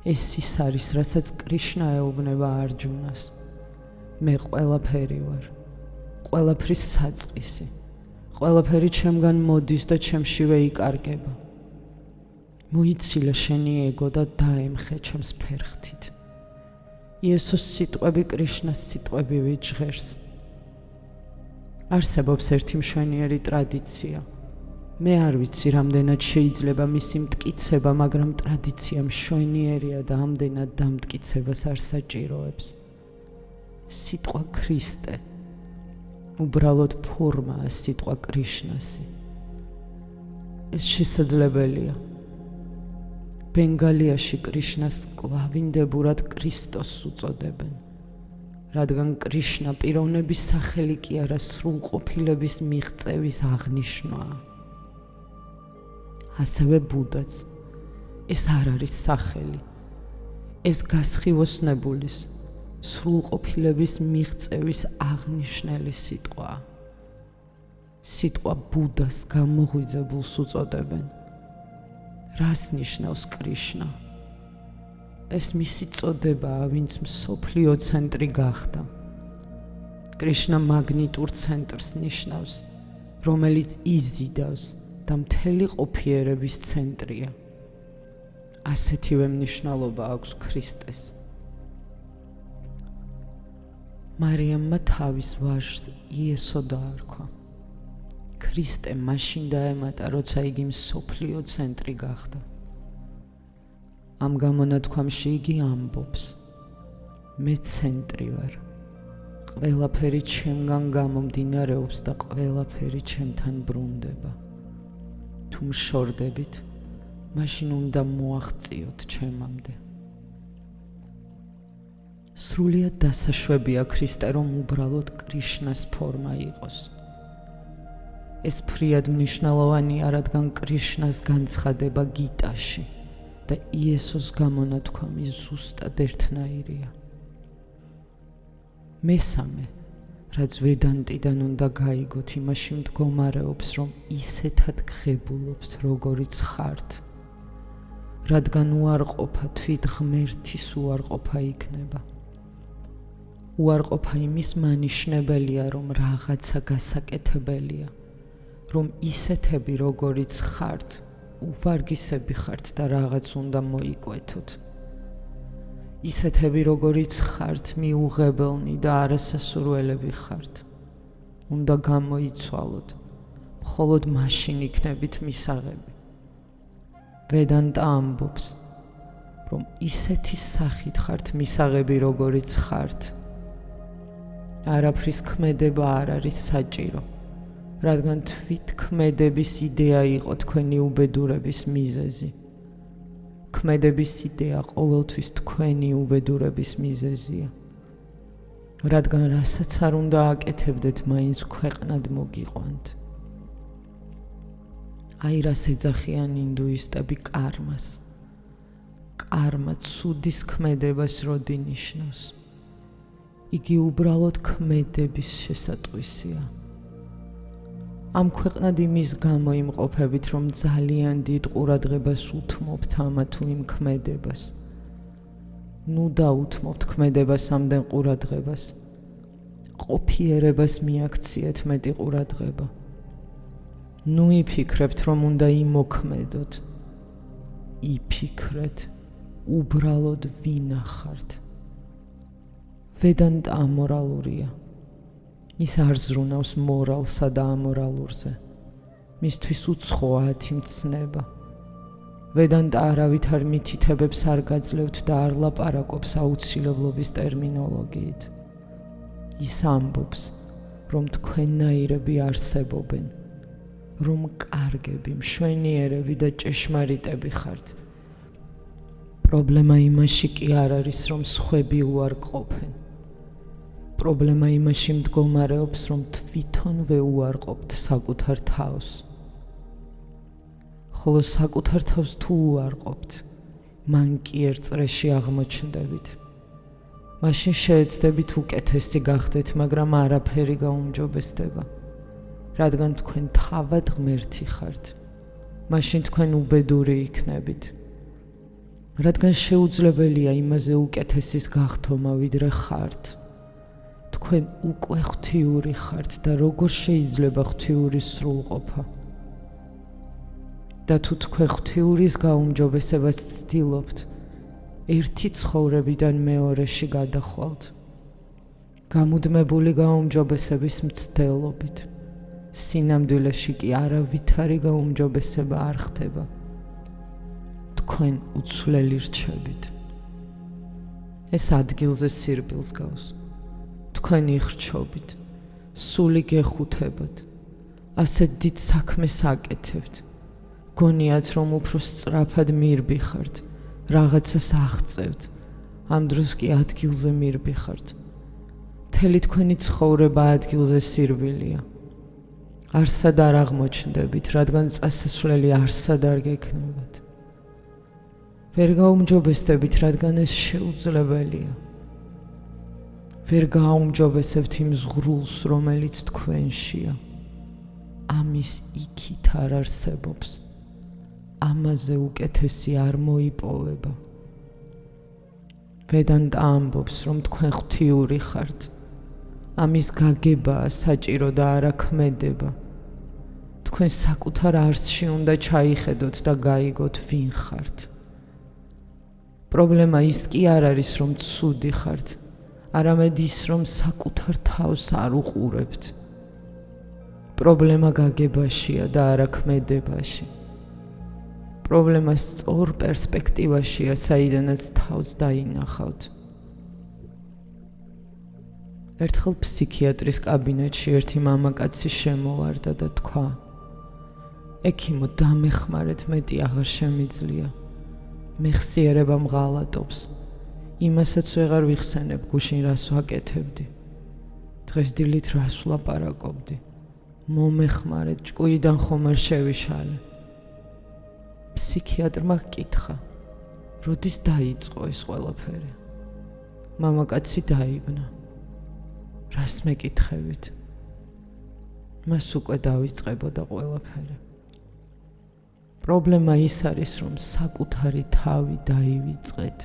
ეს ის არის, რასაც კრიშნა ეუბნება არჯუნას. მე ყველაფერი ვარ, ყველაფრის საწყისი. ყველაფერი ჩემგან მოდის და ჩემშივე იკარგება. მოიცილე შენი ეგო და დაემხე ჩემს ფერხთით. იესოს სიტყვები კრიშნას სიტყვებივე ჟღერს. არსებობს ერთი მშვენიერი ტრადიცია. მე არ ვიცი რამდენად შეიძლება მისი მტკიცება, მაგრამ ტრადიცია მშვენიერია და ამდენად დამტკიცებას არ საჭიროებს. სიტყვა ქრისტე უბრალოდ ფორმაა სიტყვა კრიშნასი. ეს შესაძლებელია. ბენგალიაში კრიშნას კლავინდებურად კრისტოსს უწოდებენ, რადგან კრიშნა პიროვნების სახელი კი არა, სრულყოფილების მიღწევის აღნიშვნაა. ასევე ბუდაც ეს არ არის სახელი, ეს გასხივოსნებულის, სრულყოფილების მიღწევის აღნიშნელი სიტყვაა. სიტყვა ბუდას გამოღვიძებულს უწოდებენ. რას ნიშნავს კრიშნა? ეს მისი წოდებაა, ვინც მსოფლიო ცენტრი გახდა. კრიშნა მაგნიტურ ცენტრს ნიშნავს, რომელიც იზიდავს და მთელი ყოფიერების ცენტრია. ასეთივე მნიშვნელობა აქვს ქრისტეს. მარიამმა თავის ვაჟს იესო დაარქვა. ქრისტე მაშინ დაემატა, როცა იგი მსოფლიო ცენტრი გახდა. ამ გამონათქვამში იგი ამბობს: მე ცენტრი ვარ. ყველაფერი ჩემგან გამომდინარეობს და ყველაფერი ჩემთან ბრუნდება. თუ მშორდებით, მაშინ უნდა მოაღწიოთ ჩემამდე. სრულიად დასაშვებია ქრისტე, რომ უბრალოდ კრიშნას ფორმა იყოს. ეს ფრიად მნიშვნელოვანია, რადგან კრიშნას განცხადება გიტაში და იესოს გამონათქვამი ზუსტად ერთნაირია. მესამე, რაც ვედანტიდან უნდა გაიგოთ, იმაში მდგომარეობს, რომ ისეთად გღებულობთ, როგორიც ხართ, რადგან უარყოფა თვით ღმერთის უარყოფა იქნება. უარყოფა იმის მანიშნებელია, რომ რაღაცა გასაკეთებელია, რომ ისეთები, როგორიც ხართ, უვარგისები ხართ და რაღაც უნდა მოიკვეთოთ. ისეთები, როგორიც ხართ, მიუღებელნი და არასასურველები ხართ. უნდა გამოიცვალოთ, მხოლოდ მაშინ იქნებით მისაღები. ვედანტა ამბობს, რომ ისეთი სახით ხართ მისაღები, როგორიც ხართ. არაფრის ქმედება არ არის საჭირო, რადგან თვით ქმედების იდეა იყო თქვენი უბედურების მიზეზი. ქმედების იდეა ყოველთვის თქვენი უბედურების მიზეზია. რადგან რასაც არ უნდა აკეთებდეთ, მაინც ქვეყნად მოგიყვანთ. აი რას ეძახიან ინდუისტები კარმას. კარმა ცუდის ქმედებას როდი ნიშნავს. იგი უბრალოდ ქმედების შესატყვისია. ამ ქვეყნად იმის გამო იმყოფებით, რომ ძალიან დიდ ყურადღებას უთმობთ ამა თუ იმ ქმედებას. ნუ დაუთმობთ ქმედებას ამდენ ყურადღებას. ყოფიერებას მიაქციეთ მეტი ყურადღება. ნუ იფიქრებთ, რომ უნდა იმოქმედოთ. იფიქრეთ, უბრალოდ ვინახართ. ვედანტა ამორალურია. ის არ ზრუნავს მორალსა და ამორალურზე. მისთვის უცხოა ათიმცნება. ვედანტა არავითარ მითითებებს არ გაძლევთ და არ ლაპარაკობს აუცილებლობის ტერმინოლოგიით. ის ამბობს, რომ თქვენნაირები არსებობენ, რომ კარგები, მშვენიერები და ჭეშმარიტები ხართ. პრობლემა იმაში კი არ არის, რომ სხვები უარყოფენ. პრობლემა იმაში მდგომარეობს, რომ თვითონვე უარყოფთ საკუთარ თავს. ხოლო საკუთარ თავს თუ უარყოფთ, მან კი ერთ წრეში აღმოჩნდებით. მაშინ შეეცდებით უკეთესი გახდეთ, მაგრამ არაფერი გაუმჯობესდება. რადგან თქვენ თავად ღმერთი ხართ, მაშინ თქვენ უბედური იქნებით. რადგან შეუძლებელია იმაზე უკეთესის გახდომა, ვიდრე ხართ. თქვენ უკვე ღვთიური ხართ და როგორ შეიძლება ღვთიურის სრულყოფა? და თუ თქვენ ღვთიურის გაუმჯობესებას ცდილობთ, ერთი ცხოვრებიდან მეორეში გადახვალთ. გამუდმებული გაუმჯობესების მცდელობით. სინამდვილეში კი არავითარი გაუმჯობესება არ ხდება. თქვენ უცვლელი რჩებით. ეს ადგილზე სირბილს გავს. თქვენ იხრჩობით, სული გეხუთებათ, ასეთ დიდ საქმეს აკეთებთ. გონიათ, რომ უფრო სწრაფად მირბიხართ, რაღაცას აღწევთ, ამ დროს კი ადგილზე მირბიხართ. მთელი თქვენი ცხოვრება ადგილზე სირბილია. არსად არ აღმოჩნდებით, რადგან წასასვლელი არსად არ გექნებათ. ვერ გაუმჯობესდებით, რადგან ეს შეუძლებელია. ვერ გააუმჯობესებთ იმ ზღრულს, რომელიც თქვენშია. ამის იქით არ არსებობს. ამაზე უკეთესი არ მოიპოვება. ვედანტა ამბობს, რომ თქვენ ღვთიური ხართ. ამის გაგებაა საჭირო და არა ქმედება. თქვენ საკუთარ არსში უნდა ჩაიხედოთ და გაიგოთ, ვინ ხართ. პრობლემა ის კი არ არის, რომ ცუდი ხართ, არამედ ის, რომ საკუთარ თავს არ უყურებთ. პრობლემა გაგებაშია და არა ქმედებაში. პრობლემა სწორ პერსპექტივაშია, საიდანაც თავს დაინახავთ. ერთხელ ფსიქიატრის კაბინეტში ერთი მამაკაცი შემოვარდა და თქვა: ექიმო, დამეხმარეთ, მეტი აღარ შემიძლია. მეხსიერება მღალატობს. იმასაც ვეღარ ვიხსენებ, გუშინ რას ვაკეთებდი. დღეს დილით რას ვლაპარაკობდი. მომეხმარეთ, ჭკუიდან ხომ არ შევიშალე. ფსიქიატრმა ჰკითხა: როდის დაიწყო ეს ყველაფერი? მამაკაცი დაიბნა. რას მეკითხებით? მას უკვე დავიწყებოდა ყველაფერი. პრობლემა ის არის, რომ საკუთარი თავი დაივიწყეთ.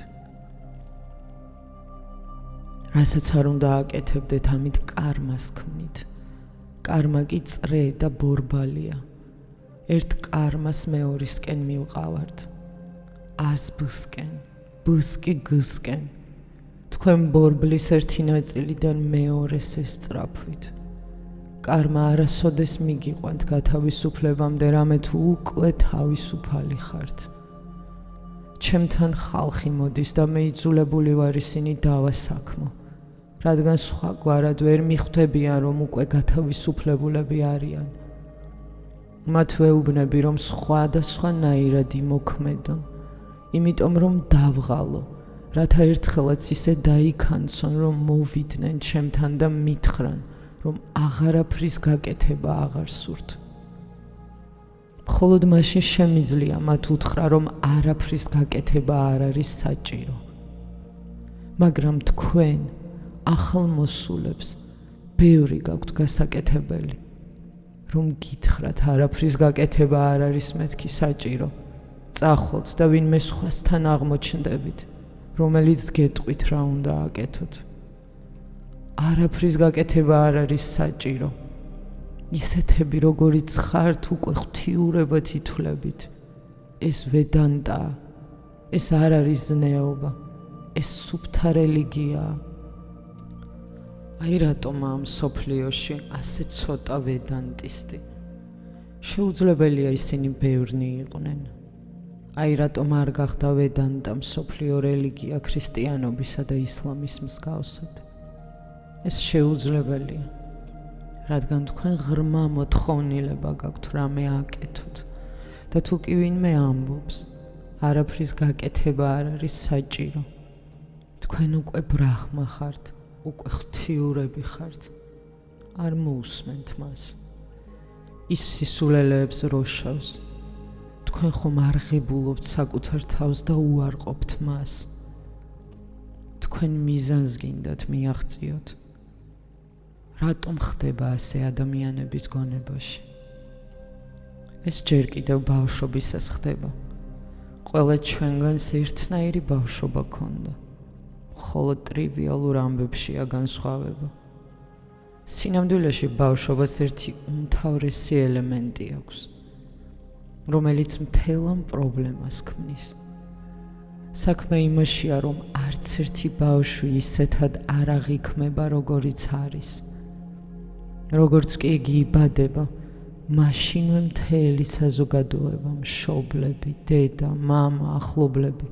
რასაც არ უნდა აკეთებდეთ, ამით კარმას ქმნით. კარმა კი წრე და ბორბალია. ერთ კარმას მეორისკენ მივყავართ. ას-ბსკენ, ბს კი გსკენ. თქვენ ბორბლის ერთი ნაწილიდან მეორეს ესწრაფვით. კარმა არასოდეს მიგიყვანთ გათავისუფლებამდე, რამე თუ უკვე თავისუფალი ხართ. ჩემთან ხალხი მოდის და მე იძულებული ვარ ისინი დავასაქმო, რადგან სხვაგვარად ვერ მიხვდებიან, რომ უკვე გათავისუფლებულები არიან. მათ ვეუბნები, რომ სხვადასხვანაირად იმოქმედონ, იმიტომ რომ დავღალო, რათა ერთხელაც ისე დაიქანცონ, რომ მოვიდნენ ჩემთან და მითხრან, რომ აღარაფრის გაკეთება აღარ სურთ. მხოლოდ მაშინ შემიძლია მათ უთხრა, რომ არაფრის გაკეთება არ არის საჭირო. მაგრამ თქვენ ახალმოსულებს ბევრი გაქვთ გასაკეთებელი, რომ გითხრათ არაფრის გაკეთება არ არის მეთქი საჭირო. წახვალთ და ვინმე სხვასთან აღმოჩნდებით, რომელიც გეტყვით რა უნდა აკეთოთ. არაფრის გაკეთება არ არის საჭირო. ისეთები როგორიც ხართ უკვე ღვთიურებად ითვლებით. ეს ვედანტაა, ეს არ არის ზნეობა, ეს სუფთა რელიგიაა. აი რატომ ამ სოფლიოში ასე ცოტა ვედანტისტი? შეუძლებელია ისინი ბევრნი იყვნენ. აი რატომ არ გახდა ვედანტა მსოფლიო რელიგია ქრისტიანობისა და ისლამის მსგავსად? ეს შეუძლებელია, რადგან თქვენ ღრმა მოთხოვნილება გაქვთ რამე აკეთოთ და თუ კი ვინმე ამბობს, არაფრის გაკეთება არ არის საჭირო. თქვენ უკვე ბრაჰმა ხართ, უკვე ღვთიურები ხართ. არ მოусმენთ მას. ის სისულელეებს როშავს. თქვენ ხომ არ ღებულობთ საკუთარ თავს და უარყოფთ მას. თქვენ მიზანს გინდათ მიაღწიოთ. რატომ ხდება ასე ადამიანების გონებაში? ეს ჯერ კიდევ ბავშვობისას ხდება. ყველა ჩვენგანს ერთნაირი ბავშვობა ქონდა. მხოლოდ ტრივიალურ ამბებშია განსხვავება. სინამდვილეში ბავშვობას ერთი უმთავრესი ელემენტი აქვს, რომელიც მთელ ამ პრობლემას ქმნის. საქმე იმაშია, რომ არც ერთი ბავშვი ისეთად არ აღიქმება, როგორიც არის. როგორც კი იგი იბადება, მაშინვე მთელი საზოგადოება, მშობლები, დედა, მამა, ახლობლები,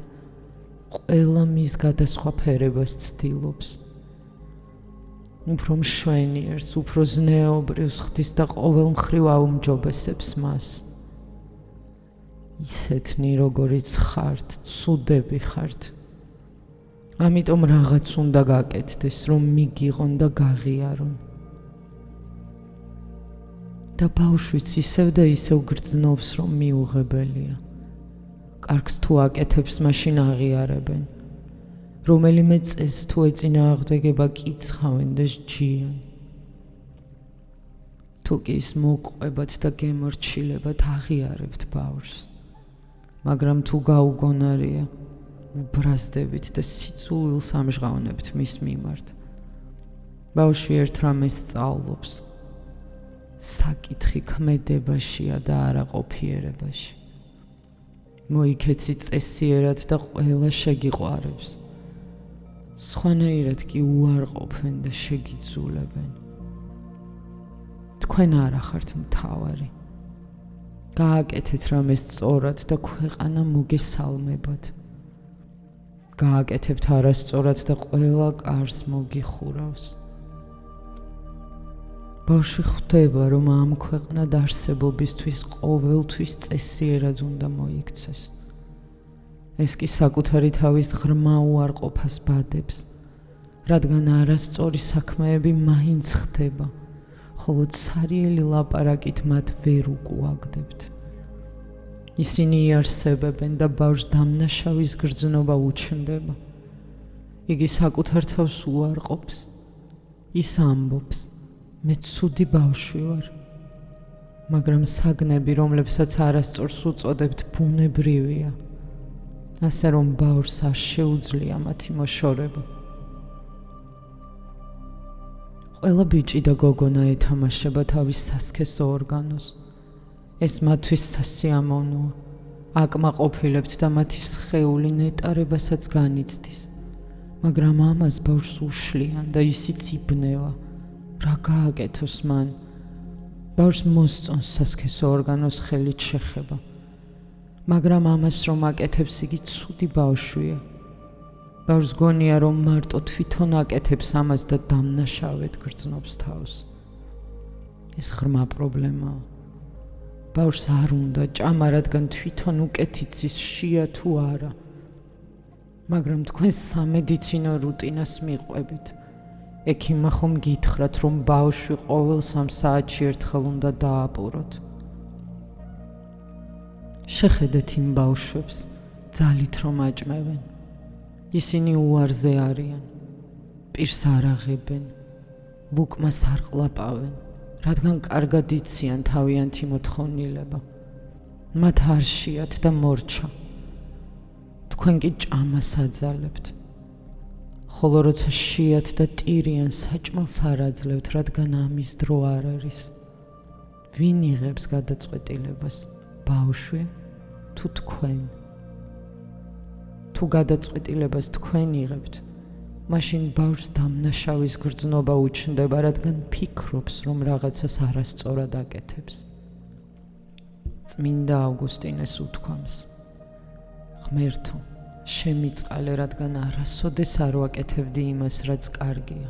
ყველა მის გადასხვაფერებას ცდილობს. უფრო მშვენიერს, უფრო ზნეობრივს ხდის და ყოველ მხრივ აუმჯობესებს მას. ისეთნი, როგორიც ხართ, ცუდები ხართ. ამიტომ რაღაც უნდა გაკეთდეს, რომ მიგიღონ და გაღიარონ. და ბავშვიც ისევ და ისევ გრძნობს, რომ მიუღებელია. კარგს თუ აკეთებს, მაშინ აღიარებენ. რომელიმე წესს თუ ეწინააღმდეგება კიცხავენ და სჯიან. თუ კი ის მოყვებათ და გემორჩილებათ, აღიარებთ ბავშვს. მაგრამ თუ გაუგონარია, უბრაზდებით და სიძულვილს ამჟღავნებთ მის მიმართ. ბავშვი ერთ რამეს სწავლობს. საკითხი ქმედებაშია და არა ყოფიერებაში. მოიქეცი წესიერად და ყველა შეგიყვარებს. სხვანაირად კი უარყოფენ და შეგიძულებენ. თქვენ არა ხართ მთავარი. გააკეთეთ რამეს სწორად და ქვეყანა მოგესალმებათ. გააკეთებთ არასწორად და ყველა კარს მოგიხურავს. ბავშვი ხვდება, რომ ამ ქვეყნად არსებობისთვის ყოველთვის წესიერად უნდა მოიქცეს. ეს კი საკუთარი თავის ღრმა უარყოფას ბადებს, რადგან არასწორი საქმეები მაინც ხდება, ხოლო ცარიელი ლაპარაკით მათ ვერ უკუაგდებთ. ისინი იარსებებენ და ბავშვს დამნაშავის გრძნობა უჩნდება. იგი საკუთარ თავს უარყოფს. ის ამბობს, მე ცუდი ბავშვი ვარ. მაგრამ საგნები, რომლებსაც არასწორს უწოდებთ, ბუნებრივია. ასე რომ ბავშვს არ შეუძლია მათი მოშორება. ყველა ბიჭი და გოგონა ეთამაშება თავის სასქესო ორგანოს. ეს მათთვის სასიამოვნოა. აკმაყოფილებთ და მათი სხეული ნეტარებასაც განიცდის. მაგრამ ამას ბავშვს უშლიან და ისიც იბნევა. რა გააკეთოს მან? ბავშვს მოსწონს სასქესო ორგანოს ხელით შეხება. მაგრამ ამას რომ აკეთებს, იგი ცუდი ბავშვია. ბავშვს გონია, რომ მარტო თვითონ აკეთებს ამას და დამნაშავედ გრძნობს თავს. ეს ღრმა პრობლემაა. ბავშვს არ უნდა ჭამა, რადგან თვითონ უკეთ იცის შია თუ არა. მაგრამ თქვენ სამედიცინო რუტინას მიყვებით. ექიმმა ხომ გითხრათ, რომ ბავშვი ყოველ 3 საათში ერთხელ უნდა დააპუროთ. შეხედეთ იმ ბავშვებს, ძალით რომ აჭმევენ. ისინი უარზე არიან, პირს არ აღებენ, ლუკმას არ ყლაპავენ, რადგან კარგად იციან თავიანთი მოთხოვნილება. მათ არ შეათ და მორჩა. თქვენ კი ჭამას აძალებთ. ხოლო როცა შეათ და ტირიან, საჭმელს არ აძლევთ, რადგან ამის დრო არ არის. ვინ იღებს გადაწყვეტილებას, ბავშვი თუ თქვენ? თუ გადაწყვეტილებას თქვენ იღებთ, მაშინ ბავშვს დამნაშავის გრძნობა უჩნდება, რადგან ფიქრობს, რომ რაღაცას არასწორად აკეთებს. წმინდა ავგუსტინეს უთქვამს: ღმერთო, შემიწყალე, რადგან არასოდეს არ ვაკეთებდი იმას, რაც კარგია.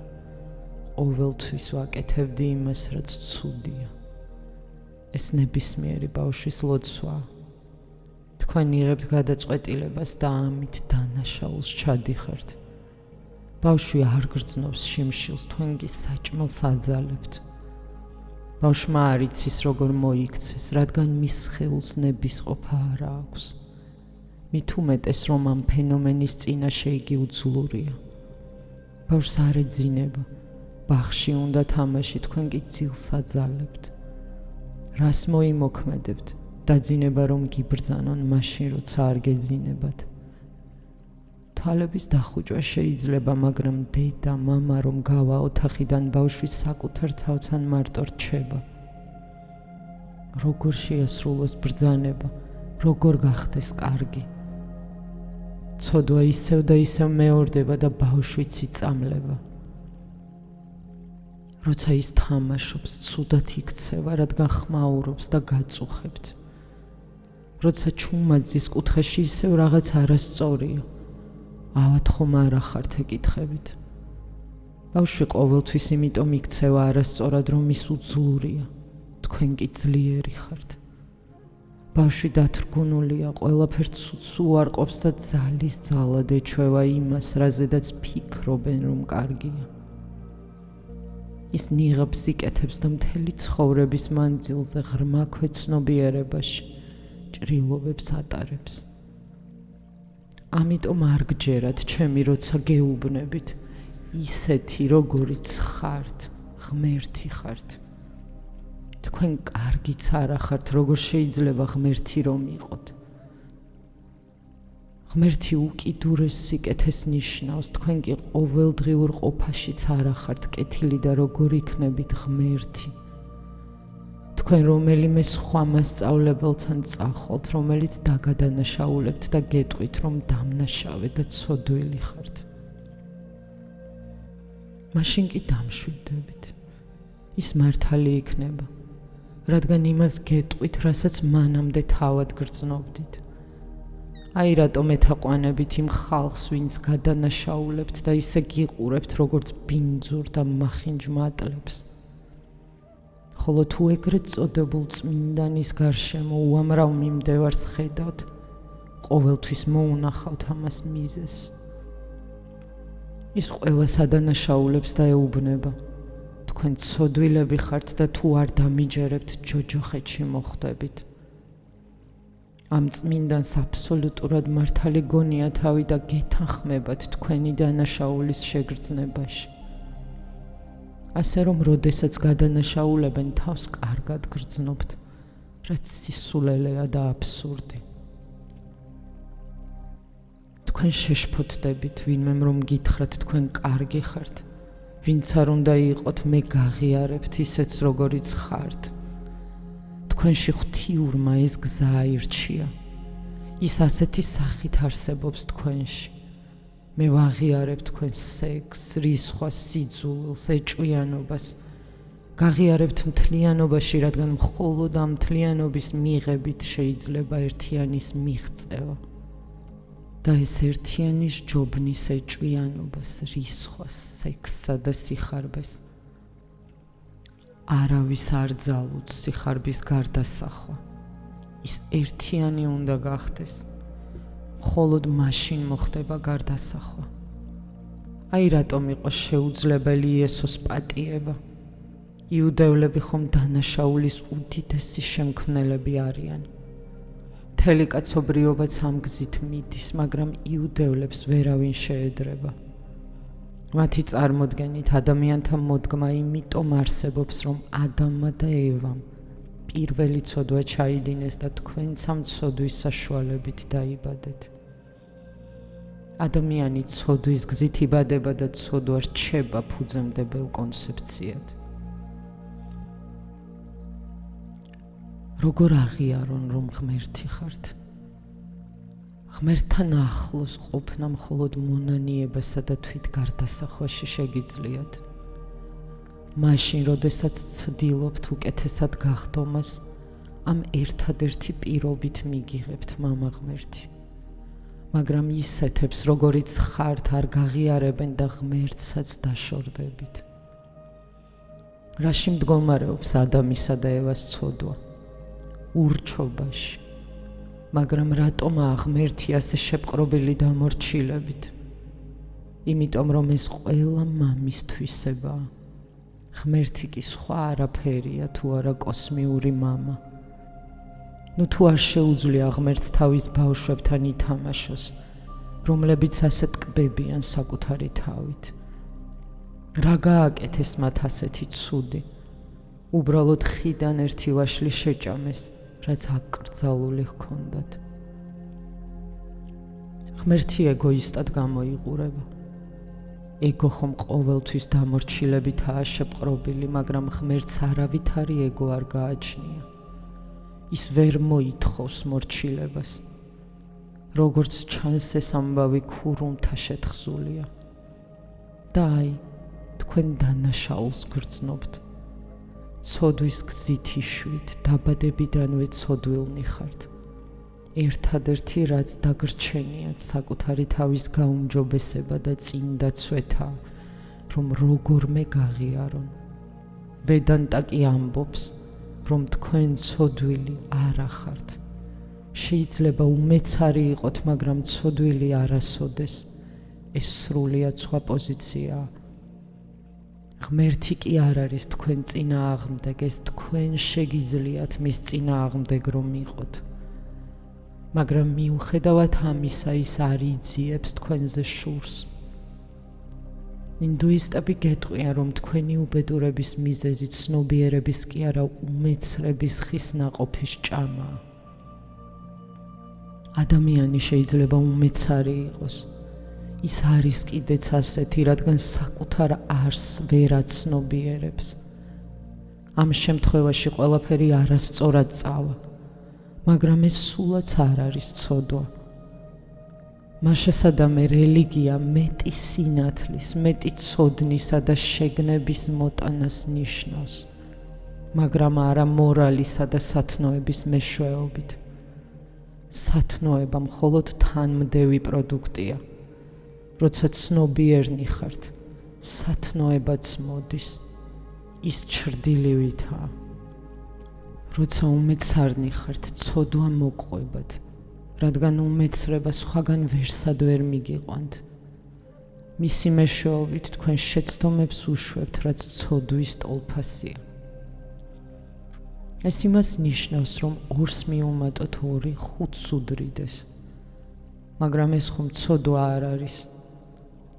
ყოველთვის ვაკეთებდი იმას, რაც ცუდია. ეს ნებისმიერი ბავშვის ლოცვაა. თქვენ იღებთ გადაწყვეტილებას და ამით დანაშაულს ჩადიხართ. ბავშვი არ გრძნობს შიმშილს, თქვენ კი საჭმელს აძალებთ. ბავშვმა არ იცის როგორ მოიქცეს, რადგან მის სხეულს ნებისყოფა არ აქვს. მით უმეტეს, რომ ამ ფენომენის წინაშე იგი უძლურია. ბავშვს არ ეძინება, ბაღში უნდა თამაში, თქვენ კი ძილს აძალებთ. რას მოიმოქმედებთ? დაძინება რომ გიბრძანონ მაშინ, როცა არ გეძინებათ. თვალების დახუჭვა შეიძლება, მაგრამ დედა, მამა რომ გავა ოთახიდან, ბავშვი საკუთარ თავთან მარტო რჩება. როგორ შეასრულოს ბრძანება, როგორ გახდეს კარგი? ცოდვა ისევ და ისევ მეორდება და ბავშვიც იწამლება. როცა ის თამაშობს, ცუდად იქცევა, რადგან ხმაურობს და გაწუხებთ. როცა ჩუმაძის კუთხეში ისევ რაღაც არასწორია, ავად ხომ არა ხართ ეკითხებით. ბავშვი ყოველთვის იმიტომ იქცევა არასწორად, რომ ის უძლურია, თქვენ კი ძლიერი ხართ. ბავშვი დათრგუნულია, ყველაფერს უარყოფს და ძალის ძალად ეჩვევა იმას, რაზედაც ფიქრობენ, რომ კარგია. ის ნიღაბს იკეთებს და მთელი ცხოვრების მანძილზე ღრმა ქვეცნობიერებაში ჭრილობებს ატარებს. ამიტომ არ გჯერათ, ჩემი როცა გეუბნებით, ისეთი როგორიც ხართ, ღმერთი ხართ. თქვენ კარგიც არა ხართ, როგორ შეიძლება ღმერთი რომ იყოთ. ღმერთი უკიდურეს სიკეთეს ნიშნავს, თქვენ კი ყოველდღიურ ყოფაშიც არა ხართ კეთილი და როგორ იქნებით ღმერთი. თქვენ რომელიმე სხვა მასწავლებელთან წახვალთ, რომელიც დაგადანაშაულებთ და გეტყვით, რომ დამნაშავე და ცოდვილი ხართ. მაშინ კი დამშვიდდებით. ის მართალი იქნება, რადგან იმას გეტყვით, რასაც მანამდე თავად გრძნობდით. აი რატომ ეთაყვანებით იმ ხალხს, ვინც გადანაშაულებთ და ისე გიყურებთ, როგორც ბინძურ და მახინჯ მატლებს. ხოლო თუ ეგრეთ წოდებულ წმინდანის გარშემო უამრავ მიმდევარს ხედავთ, ყოველთვის მოუნახავთ ამას მიზეზს. ის ყველას ადანაშაულებს და ეუბნება, თქვენ ცოდვილები ხართ და თუ არ დამიჯერებთ, ჯოჯოხეთში მოხვდებით. ამ წმინდანს აბსოლუტურად მართალი გონია თავი და გეთანხმებათ თქვენი დანაშაულის შეგრძნებაში. ასე რომ, როდესაც გადანაშაულებენ, თავს კარგად გრძნობთ, რაც სისულელეა და აბსურდი. თქვენ შეშფოთდებით, ვინმემ რომ გითხრათ, თქვენ კარგი ხართ, ვინც არ უნდა იყოთ, მე გაღიარებთ ისეც როგორიც ხართ. თქვენში ღვთიურმა ეს გზა აირჩია. ის ასეთი სახით არსებობს თქვენში. მე ვაღიარებ თქვენს სექსს, რისხვას, სიძულვილს, ეჭვიანობას. გაღიარებთ მთლიანობაში, რადგან მხოლოდ ამ მთლიანობის მიღებით შეიძლება ერთიანის მიღწევა. და ეს ერთიანის ჯობნის ეჭვიანობას, რისხვას, სექსსა და სიხარბეს. არავის არ ძალუძს სიხარბის გარდასახვა. ის ერთიანი უნდა გახდეს. მხოლოდ მაშინ მოხდება გარდასახვა. აი რატომ იყო შეუძლებელი იესოს პატიება. იუდევლები ხომ დანაშაულის უდიდესი შემქმნელები არიან. მთელი კაცობრიობაც ამ გზით მიდის, მაგრამ იუდევლებს ვერავინ შეედრება. მათი წარმოდგენით ადამიანთა მოდგმა იმიტომ არსებობს, რომ ადამმა და ევამ პირველი ცოდვა ჩაიდინეს და თქვენც ამ ცოდვის საშუალებით დაიბადეთ. ადამიანი ცოდვის გზით იბადება და ცოდვა რჩება ფუძემდებელ კონცეფციად. როგორ აღიარონ, რომ ღმერთი ხართ? ღმერთთან ახლოს ყოფნა მხოლოდ მონანიებასა და თვით გარდასახვაში შეგიძლიათ. მაშინ, როდესაც ცდილობთ უკეთესად გახდომას, ამ ერთადერთი პირობით მიგიღებთ მამა ღმერთი. მაგრამ ისეთებს, როგორიც ხართ, არ გაღიარებენ და ღმერთსაც დაშორდებით. რაში მდგომარეობს ადამისა და ევას ცოდვა? ურჩობაში. მაგრამ რატომა ღმერთი ასე შეპყრობილი დამორჩილებით? იმიტომ რომ ეს ყველა მამის თვისებაა. ღმერთი კი სხვა არაფერია თუ არა კოსმიური მამა. ნუ თუ არ შეუძლია ღმერთს თავის ბავშვებთან ითამაშოს, რომლებიც ასე ტკბებიან საკუთარი თავით. რა გააკეთეს მათ ასეთი ცუდი? უბრალოდ ხიდან ერთი ვაშლი შეჭამეს, რაც აკრძალული ჰქონდათ. ღმერთი ეგოისტად გამოიყურება. ეგო ხომ ყოველთვის დამორჩილებითაა შეპყრობილი, მაგრამ ღმერთს არავითარი ეგო არ გააჩნია. ის ვერ მოითხოვს მორჩილებას. როგორც ჩანს, ეს ამბავი ქურუმთა შეთხზულია. და აი, თქვენ დანაშაულს გრძნობთ. ცოდვის გზით იშვით, დაბადებიდანვე ცოდვილნი ხართ. ერთადერთი რაც დაგრჩენიათ საკუთარი თავის გაუმჯობესება და წინდაცვეთა, რომ როგორმე გაღიარონ. ვედანტა კი ამბობს, რომ თქვენ ცოდვილი არ ახართ. შეიძლება უმეცარი იყოთ, მაგრამ ცოდვილი არასოდეს. ეს სრულიად სხვა პოზიციაა. ღმერთი კი არ არის თქვენ წინააღმდეგ, ეს თქვენ შეგიძლიათ მის წინააღმდეგ რომ იყოთ. მაგრამ მიუხედავად ამისა, ის არ იძიებს თქვენზე შურს. ინდუისტები გეტყვიან, რომ თქვენი უბედურების მიზეზი ცნობიერების კი არა, უმეცრების ხის ნაყოფის ჭამაა. ადამიანი შეიძლება უმეცარი იყოს. ის არის კიდეც ასეთი, რადგან საკუთარ არსს ვერ აცნობიერებს. ამ შემთხვევაში ყველაფერი არასწორად წავა, მაგრამ ეს სულაც არ არის ცოდვა. მაშასადამე რელიგია მეტი სინათლის, მეტი ცოდნისა და შეგნების მოტანას ნიშნავს, მაგრამ არა მორალისა და სათნოების მეშვეობით. სათნოება მხოლოდ თანმდევი პროდუქტია. როცა ცნობიერნი ხართ, სათნოებაც მოდის, ის ჩრდილივითაა. როცა უმეცარნი ხართ, ცოდვა მოგყვებათ, რადგან უმეცრება სხვაგან ვერსად ვერ მიგიყვანთ. მისი მეშვეობით თქვენ შეცდომებს უშვებთ, რაც ცოდვის ტოლფასია. ეს იმას ნიშნავს, რომ 2-ს მიუმატოთ 2 5-ს უდრიდეს. მაგრამ ეს ხომ ცოდვა არ არის.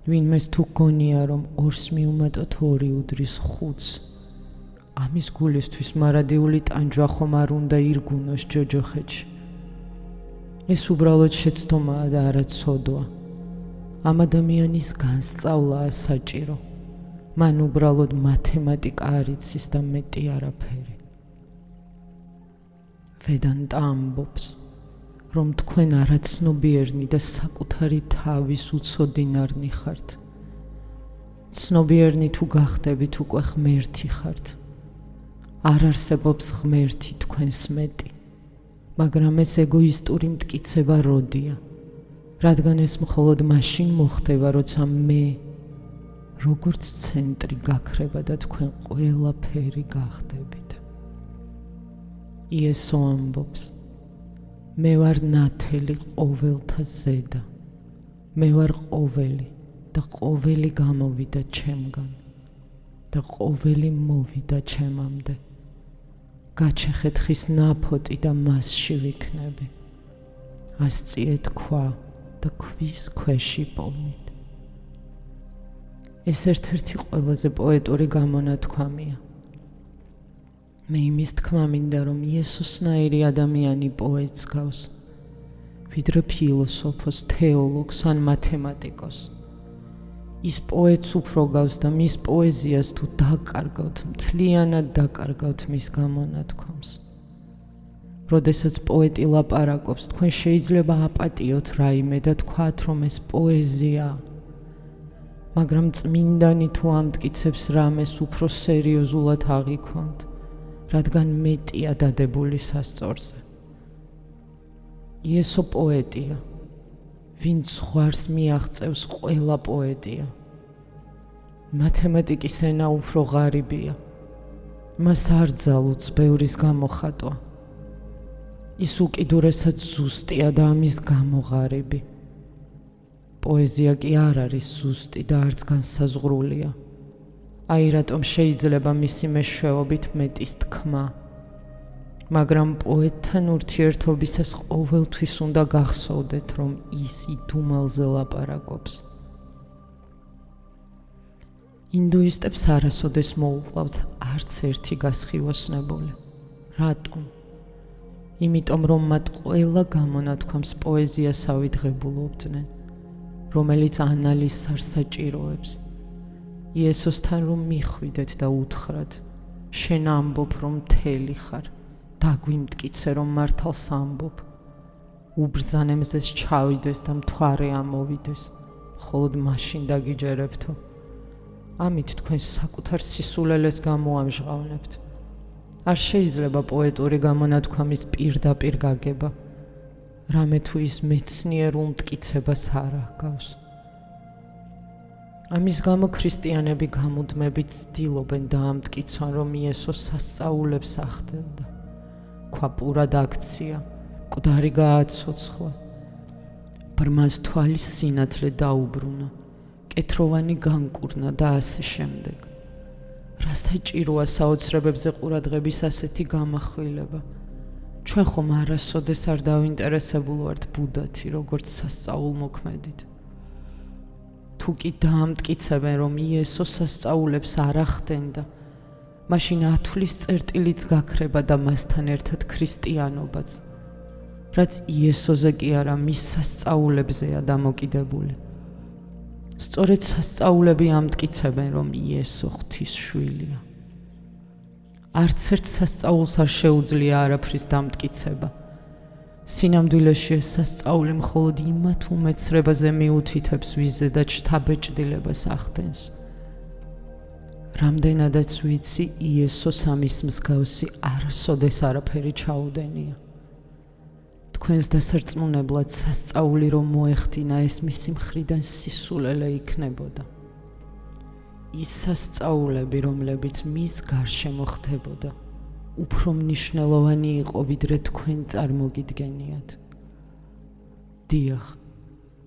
ვინმეს თუ გონია, რომ 2-ს მიუმატოთ 2 უდრის 5-ს, ამის გულისთვის მარადიული ტანჯვა ხომ არ უნდა ირგუნოს ჯოჯოხეთში. ეს უბრალოდ შეცდომაა და არა ცოდვა. ამ ადამიანის განსწავლაა საჭირო. მან უბრალოდ მათემატიკა არ იცის და მეტი არაფერი. ვედანტა ამბობს, რომ თქვენ არაცნობიერნი და საკუთარი თავის უცოდინარნი ხართ. ცნობიერნი თუ გახდებით, უკვე ღმერთი ხართ. არ არსებობს ღმერთი თქვენს მეტი, მაგრამ ეს ეგოისტური მტკიცება როდია, რადგან ეს მხოლოდ მაშინ მოხდება, როცა მე, როგორც ცენტრი გაქრება და თქვენ ყველაფერი გახდებით. იესო ამბობს, მე ვარ ნათელი ყოველთა ზედა, მე ვარ ყოველი და ყოველი გამოვიდა ჩემგან და ყოველი მოვიდა ჩემამდე. გაჩეხეთ ხის ნაფოტი და მასში ვიქნები. ასწიეთ ქვა და ქვის ქვეში პოვნით. ეს ერთ-ერთი ყველაზე პოეტური გამონათქვამია. მე იმის თქმა მინდა, რომ იესოსნაირი ადამიანი პოეტს გავს, ვიდრე ფილოსოფოს, თეოლოგს ან მათემატიკოს. ის პოეტს უფრო გავს და მის პოეზიას თუ დაკარგავთ, მთლიანად დაკარგავთ მის გამონათქვამს. როდესაც პოეტი ლაპარაკობს, თქვენ შეიძლება აპატიოთ რაიმე და თქვათ, რომ ეს პოეზია. მაგრამ წმინდანი თუ ამტკიცებს რამეს, უფრო სერიოზულად აღიქვამთ, რადგან მეტია დადებული სასწორზე. იესო პოეტია, ვინც ზღვარს მიაღწევს ყველა პოეტია. მათემატიკის ენა უფრო ღარიბია, მას არ ძალუძს ბევრის გამოხატვა. ის უკიდურესად ზუსტია და ამის გამო ღარიბი. პოეზია კი არ არის ზუსტი და არც განსაზღვრულია. აი რატომ შეიძლება მისი მეშვეობით მეტის თქმა. მაგრამ პოეტთან ურთიერთობისას ყოველთვის უნდა გახსოვდეთ, რომ ის იდუმალზე ლაპარაკობს. ინდუისტებს არასოდეს მოუკლავთ არც ერთი გასხივოსნებული. რატომ? იმიტომ რომ მათ ყველა გამონათქვამს პოეზიასავით ღებულობდნენ, რომელიც ანალიზს არ საჭიროებს. იესოსთან რომ მიხვიდეთ და უთხრათ, შენ ამბობ რომ მთელი ხარ, დაგვიმტკიცე რომ მართალს ამბობ. უბრძანე მზეს ჩავიდეს და მთვარე ამოვიდეს, მხოლოდ მაშინ დაგიჯერებთო. ამით თქვენ საკუთარ სისულელეს გამოამჟღავნებთ. არ შეიძლება პოეტური გამონათქვამის პირდაპირ გაგება, რამე თუ ის მეცნიერულ მტკიცებას არ აღგავს. ამის გამო ქრისტიანები გამუდმებით ცდილობენ დაამტკიცონ, რომ იესო სასწაულებს ახდენდა. ქვაპურად აქცია, მკვდარი გააცოცხლა, ბრმას თვალის სინათლე დაუბრუნა, კეთროვანი განკურნა და ასე შემდეგ. რა საჭიროა საოცრებებზე ყურადღების ასეთი გამახვილება? ჩვენ ხომ არასოდეს არ დავინტერესებულ ვართ ბუდათი, როგორც სასწაულმოქმედით. თუ კი დაამტკიცებენ, რომ იესო სასწაულებს არ ახდენდა, მაშინ ათვლის წერტილიც გაქრება და მასთან ერთად ქრისტიანობაც, რაც იესოზე კი არა, მის სასწაულებზეა დამოკიდებული. სწორედ სასწაულები ამტკიცებენ, რომ იესო ღვთის შვილია. არც ერთ სასწაულს არ შეუძლია არაფრის დამტკიცება. სინამდვილეში ეს სასწაული მხოლოდ იმათ უმეცრებაზე მიუთითებს, ვიზედაც შთაბეჭდილებას ახდენს. რამდენადაც ვიცი, იესოს ამის მსგავსი არასოდეს არაფერი ჩაუდენია. თქვენს დასარწმუნებლად სასწაული რომ მოეხდინა, ეს მისი მხრიდან სისულელე იქნებოდა. ის სასწაულები, რომლებიც მის გარშემო ხდებოდა, უფრო მნიშვნელოვანი იყო, ვიდრე თქვენ წარმოგიდგენიათ. დიახ,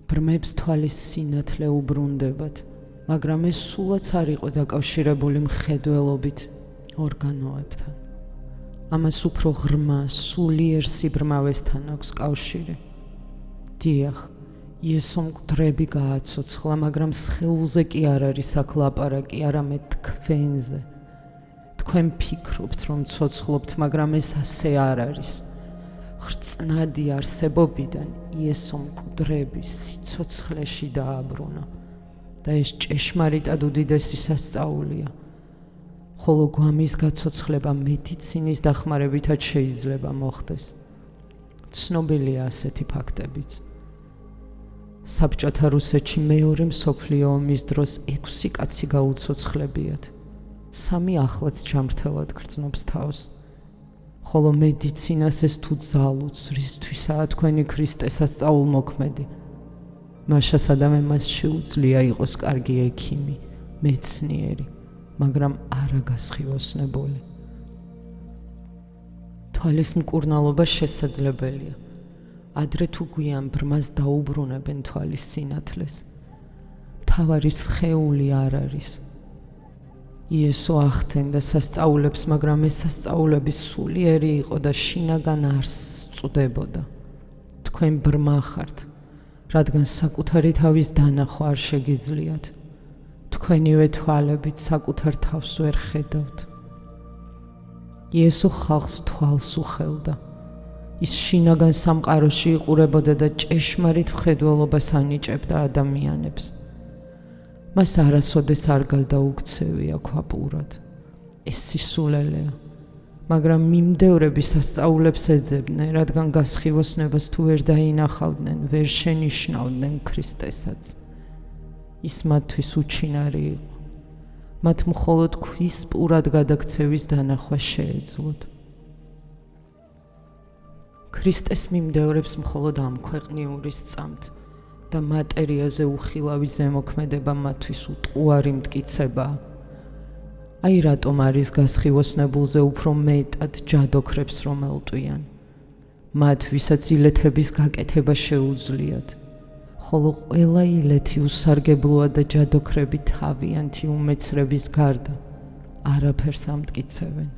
ბრმებს თვალის სინათლე უბრუნდებათ, მაგრამ ეს სულაც არ იყო დაკავშირებული მხედველობით ორგანოებთან. ამას უფრო ღრმა, სულიერ სიბრმავესთან აქვს კავშირი. დიახ, იესომ მკვდრები გააცოცხლა, მაგრამ სხეულზე კი არ არის აქ ლაპარაკი, არამედ თქვენზე. თქვენ ფიქრობთ, რომ ცოცხლობთ, მაგრამ ეს ასე არ არის. ხრწნადი არსებობიდან იესომ მკვდრები სიცოცხლეში დააბრუნა და ეს ჭეშმარიტად უდიდესი სასწაულია. ხოლო გვამის გაცოცხლება მედიცინის დახმარებითაც შეიძლება მოხდეს. ცნობილია ასეთი ფაქტებიც. საბჭოთა რუსეთში მეორე მსოფლიო ომის დროს 6 კაცი გაუცოცხლებიათ. 3 ახლაც ჯამრთელად გრძნობს თავს. ხოლო მედიცინას ეს თუ ძალუძს, რისთვისაა თქვენი ქრისტე სასწაულმოქმედი. მაშასა და მას შეუძლია იყოს კარგი ექიმი, მეცნიერი, მაგრამ არა გასხივოსნებული. თვალის მკურნალობა შესაძლებელია, ადრე თუ გვიან ბრმას დაუბრუნებენ თვალის სინათლეს. მთავარი სხეული არ არის. იესო ახდენდა სასწაულებს, მაგრამ ეს სასწაულები სულიერი იყო და შინაგან არსს წვდებოდა. თქვენ ბრმა ხართ, რადგან საკუთარი თავის დანახვა არ შეგიძლიათ. თქვენივე თვალებით საკუთარ თავს ვერ ხედავთ. იესო ხალხს თვალს უხელდა. ის შინაგან სამყაროში იყურებოდა და ჭეშმარიტ მხედველობას ანიჭებდა ადამიანებს. მას არასოდეს არ გადაუქცევია ქვაპურად. ეს სისულელეა, მაგრამ მიმდევრები სასწაულებს ეძებდნენ, რადგან გასხივოსნებას თუ ვერ დაინახავდნენ, ვერ შენიშნავდნენ ქრისტესაც. ის მათთვის უჩინარი იყო. მათ მხოლოდ ქვის პურად გადაქცევის დანახვა შეეძლოთ. ქრისტეს მიმდევრებს მხოლოდ ამ ქვეყნიურის სწამთ და მატერიაზე უხილავი ზემოქმედება მათთვის უტყუარი მტკიცებაა. აი რატომ არის გასხივოსნებულზე უფრო მეტად ჯადოქრებს რომ ელტვიან. მათ ვისაც ილეთების გაკეთება შეუძლიათ, ხოლო ყველა ილეთი უსარგებლოა და ჯადოქრები თავიანთი უმეცრების გარდა არაფერს ამტკიცებენ.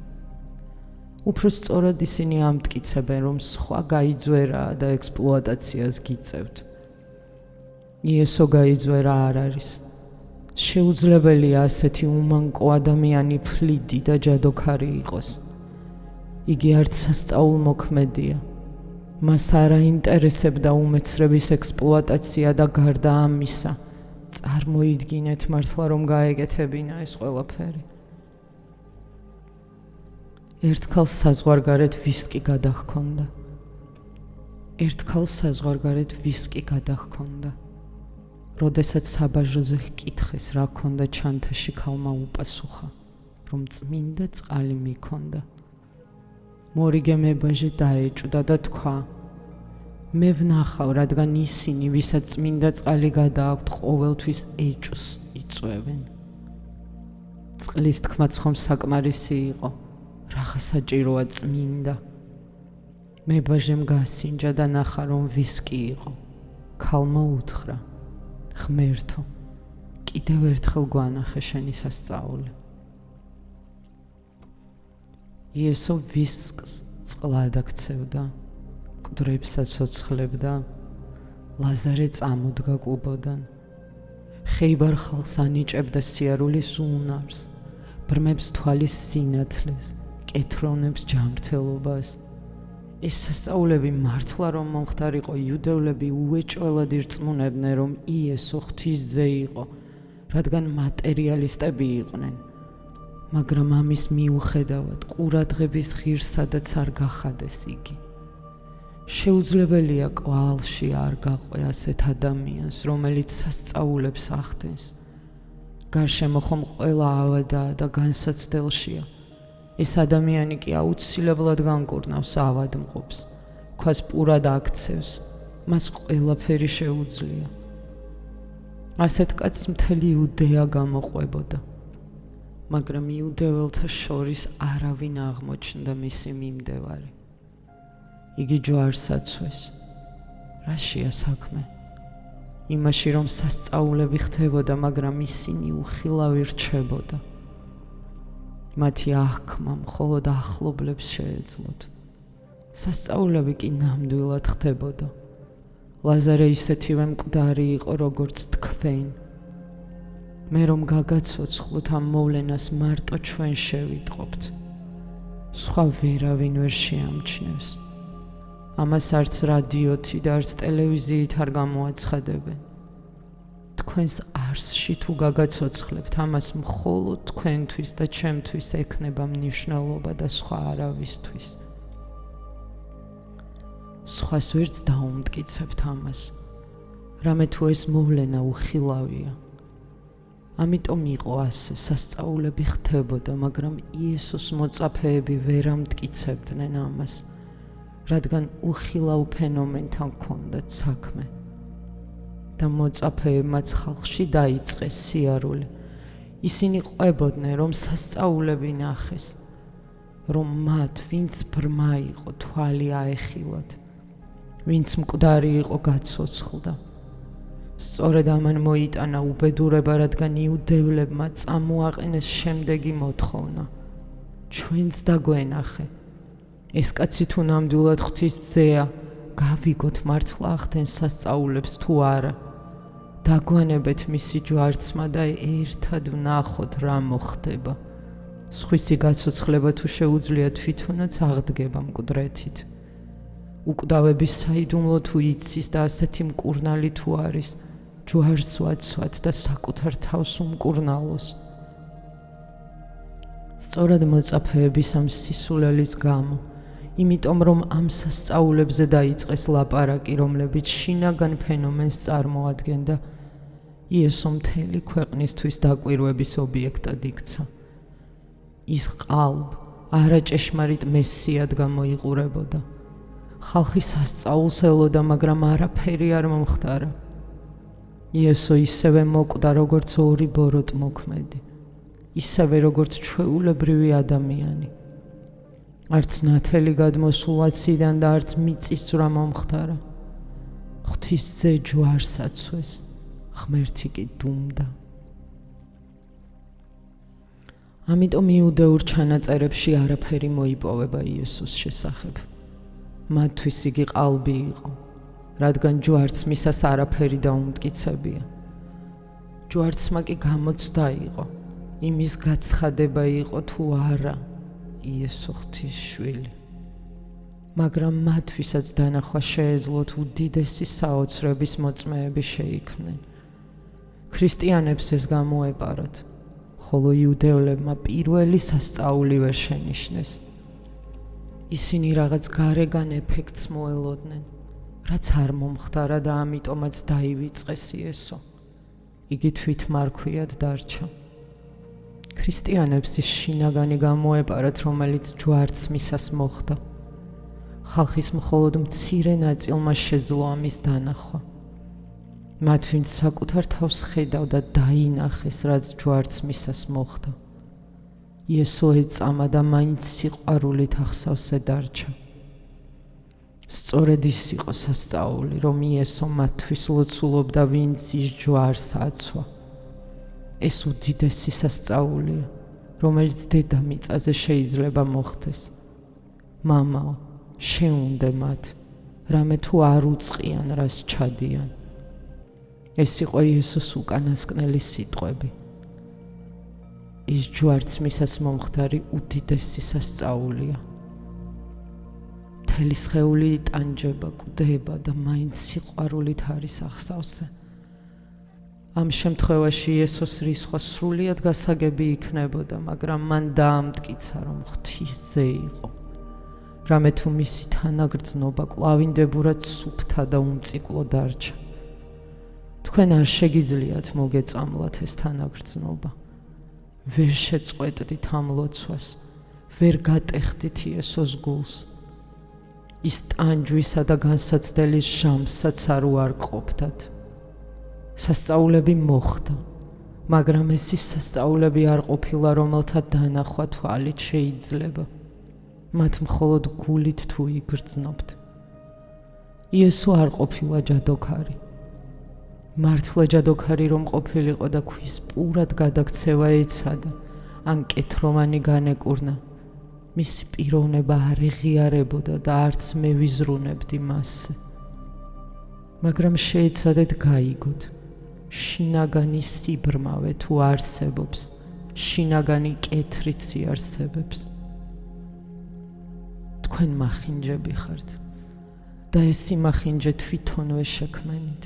უფრო სწორად ისინი ამტკიცებენ, რომ სხვა გაიძვერაა და ექსპლუატაციას გიწევთ. იესო გაიძვერა არ არის. შეუძლებელია ასეთი უმანკო ადამიანი ფლიდი და ჯადოქარი იყოს. იგი არც სასწაულმოქმედია. მას არ აინტერესებდა უმეცრების ექსპლუატაცია და გარდა ამისა, წარმოიდგინეთ მართლა რომ გაეკეთებინა ეს ყველაფერი. ერთხელ საზღვარგარეთ ვისკი გადაჰქონდა. როდესაც საბაჟოზე ჰკითხეს, რა ქონდა ჩანთაში, ქალმა უპასუხა, რომ წმინდა წყალი მიქონდა. მორიგე მებაჟე დაეჭვდა და თქვა, მე ვნახავ, რადგან ისინი, ვისაც წმინდა წყალი გადააქვთ, ყოველთვის ეჭვს იწვევენ. წყლის თქმაც ხომ საკმარისი იყო, რახა საჭიროა წმინდა. მებაჟემ გასინჯა და ნახა, რომ ვისკი იყო. ქალმა უთხრა, ღმერთო, კიდევ ერთხელ გვანახე შენი სასწაული. იესო ვისკს წყლად აქცევდა, მკვდრებსაც ოცხლებდა, ლაზარე წამოდგა კუბოდან. ხეიბარ ხალხს ანიჭებდა სიარულის უნარს, ბრმებს თვალის სინათლეს, კეთრონებს ჯანმრთელობას. ეს სასწაულები მართლა რომ მომხდარიყო, იუდევლები უეჭველად ირწმუნებდნენ, რომ იესო ღვთისძე იყო, რადგან მატერიალისტები იყვნენ. მაგრამ ამის მიუხედავად ყურადღების ღირსადაც არ გახადეს იგი. შეუძლებელია კვალში არ გაყვე ასეთ ადამიანს, რომელიც სასწაულებს ახდენს. გარშემო ხომ ყველა ავადაა და განსაცდელშია. ეს ადამიანი კი აუცილებლად განკურნავს ავადმყოფს, ქვას პურად აქცევს, მას ყველაფერი შეუძლია. ასეთ კაცს მთელი იუდეა გამოყვებოდა, მაგრამ იუდეველთა შორის არავინ აღმოჩნდა მისი მიმდევარი. იგი ჯვარს აცვეს. რაშია საქმე? იმაში, რომ სასწაულები ხდებოდა, მაგრამ ისინი უხილავი რჩებოდა. მათი აღქმა მხოლოდ ახლობლებს შეეძლოთ. სასწაულები კი ნამდვილად ხდებოდა. ლაზარე ისეთივე მკვდარი იყო, როგორც თქვენ. მე რომ გაგაცოცხლოთ ამ მოვლენას, მარტო ჩვენ შევიტყობთ. სხვა ვერავინ ვერ შეამჩნევს. ამას არც რადიოთი და არც ტელევიზიით არ გამოაცხადებენ. თქვენს არსში თუ გაგაცოცხლებთ, ამას მხოლოდ თქვენთვის და ჩემთვის ექნება მნიშვნელობა და სხვა არავისთვის. სხვას ვერც დაუმტკიცებთ ამას, რამე თუ ეს მოვლენა უხილავია. ამიტომ იყო ასე, სასწაულები ხდებოდა, მაგრამ იესოს მოწაფეები ვერ ამტკიცებდნენ ამას, რადგან უხილავ ფენომენთან ჰქონდათ საქმე. და მოწაფეებმაც ხალხში დაიწყეს სიარული. ისინი ყვებოდნენ, რომ სასწაულები ნახეს, რომ მათ, ვინც ბრმა იყო, თვალი აეხილათ. ვინც მკვდარი იყო გაცოცხლდა. სწორედ ამან მოიტანა უბედურება, რადგან იუდევლებმა წამოაყენეს შემდეგი მოთხოვნა: ჩვენც დაგვენახე. ეს კაცი თუ ნამდვილად ღვთის ძეა, გავიგოთ მართლა ახდენ სასწაულებს თუ არა. დაგვანებეთ მისი ჯვარცმა და ერთად ვნახოთ რა მოხდება. სხვისი გაცოცხლება თუ შეუძლია თვითონაც აღდგება მკვდრეთით. უკვდავების საიდუმლო თუ იცის და ასეთი მკურნალი თუ არის, ჯვარს ვაცვათ და საკუთარ თავს უმკურნალოს. სწორად მოწაფეების ამ სისულელის გამო, იმიტომ რომ ამ სასწაულებზე დაიწყეს ლაპარაკი, რომლებიც შინაგან ფენომენს წარმოადგენდა, იესო მთელი ქვეყნისთვის დაკვირვების ობიექტად იქცა. ის ყალბ არაჭეშმარიტ მესიად გამოიყურებოდა. ხალხი სასწაულს ელოდა, მაგრამ არაფერი არ მომხდარა. იესო ისევე მოკვდა, როგორც ორი ბოროტმოქმედი, ისევე როგორც ჩვეულებრივი ადამიანი. არც ნათელი გადმოსულა ციდან და არც მიწისძვრა მომხდარა. ღვთის ძე ჯვარს აცვეს, ღმერთი კი დუმდა. ამიტომ იუდეურ ჩანაწერებში არაფერი მოიპოვება იესოს შესახებ. მათთვის იგი ყალბი იყო, რადგან ჯვარც მისას არაფერი დაუმტკიცებია. ჯვარცმა კი გამოცდა იყო, იმის გაცხადება იყო თუ არა იესო ღვთის შვილი. მაგრამ მათთვისაც დანახვა შეეძლოთ უდიდესი საოცრების მოწმეები შეიქმნენ. ქრისტიანებს ეს გამოეპარათ, ხოლო იუდეელებმა პირველი სასწაული ვერ შენიშნეს. ისინი რაღაც გარეგან ეფექტს მოელოდნენ, რაც არ მომხდარა და ამიტომაც დაივიწყეს იესო. იგი თვითმარქვიად დარჩა. ქრისტიანებს ის შინაგანი გამოეპარათ, რომელიც ჯვარც მისას მოხდა. ხალხის მხოლოდ მცირე ნაწილმა შეძლო ამის დანახვა. მათ ვინც საკუთარ თავს ხედავდა დაინახეს, რაც ჯვარც მისას მოხდა. იესო ეწამა და მაინც სიყვარულით ახსავსე დარჩა. სწორედ ის იყო სასწაული, რომ იესო მათთვის ლოცულობდა, ვინც ის ჯვარს აცვა. ეს უდიდესი სასწაულია, რომელიც დედამიწაზე შეიძლება მოხდეს. მამაო, შეუნდე მათ, რამე თუ არ უწყიან, რას ჩადიან. ეს იყო იესოს უკანასკნელი სიტყვები. ის ჯვარც მისას მომხდარი უდიდესი სასწაულია. მთელი სხეული იტანჯება, კვდება და მაინც სიყვარულით არის ახსავსე. ამ შემთხვევაში იესოს რისხვა სრულიად გასაგები იქნებოდა, მაგრამ მან დაამტკიცა, რომ ღვთის ძე იყო. რამე თუ მისი თანაგრძნობა კვლავინდებურად სუფთა და უმწიკლო დარჩა. თქვენ არ შეგიძლიათ მოგეწამლათ ეს თანაგრძნობა. ვერ შეწყვეტდით ამ ლოცვას, ვერ გატეხდით იესოს გულს. ის ტანჯვისა და განსაცდელის ჟამსაც არ უარყოფდათ. სასწაულები მოხდა, მაგრამ ეს ის სასწაულები არ ყოფილა, რომელთა დანახვა თვალით შეიძლება. მათ მხოლოდ გულით თუ იგრძნობთ. იესო არ ყოფილა ჯადოქარი. მართლა ჯადოქარი რომ ყოფილიყო და ქვის პურად გადაქცევა ეცადა, ან კეთროვანი განეკურნა, მისი პიროვნება არ ეღიარებოდა და არც მე ვიზრუნებდი მასზე. მაგრამ შეეცადეთ გაიგოთ, შინაგანი სიბრმავე თუ არსებობს, შინაგანი კეთრიც იარსებებს. თქვენ მახინჯები ხართ და ეს სიმახინჯე თვითონვე შექმენით,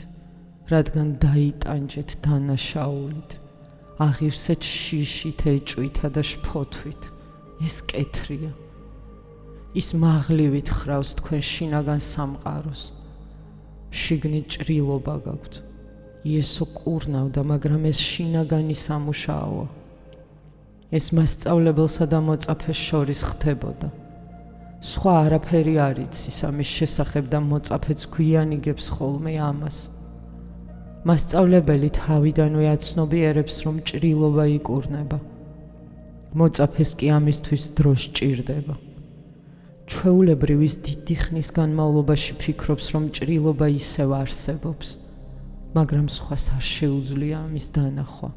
რადგან დაიტანჯეთ დანაშაულით, აღივსეთ შიშით, ეჭვითა და შფოთვით. ეს კეთრია. ის მაღლივით ხრავს თქვენ შინაგან სამყაროს. შიგნით ჭრილობა გაქვთ. იესო კურნავდა, მაგრამ ეს შინაგანი სამუშაოა. ეს მასწავლებელსა და მოწაფეს შორის ხდებოდა. სხვა არაფერი არ იცის ამის შესახებ და მოწაფეც გვიანიგებს ხოლმე ამას. მასწავლებელი თავიდანვე აცნობიერებს, რომ ჭრილობა იკურნება. მოწაფეს კი ამისთვის დრო სჭირდება. ჩვეულებრივ ის დიდი ხნის განმავლობაში ფიქრობს, რომ ჭრილობა ისევ არსებობს, მაგრამ სხვას არ შეუძლია ამის დანახვა.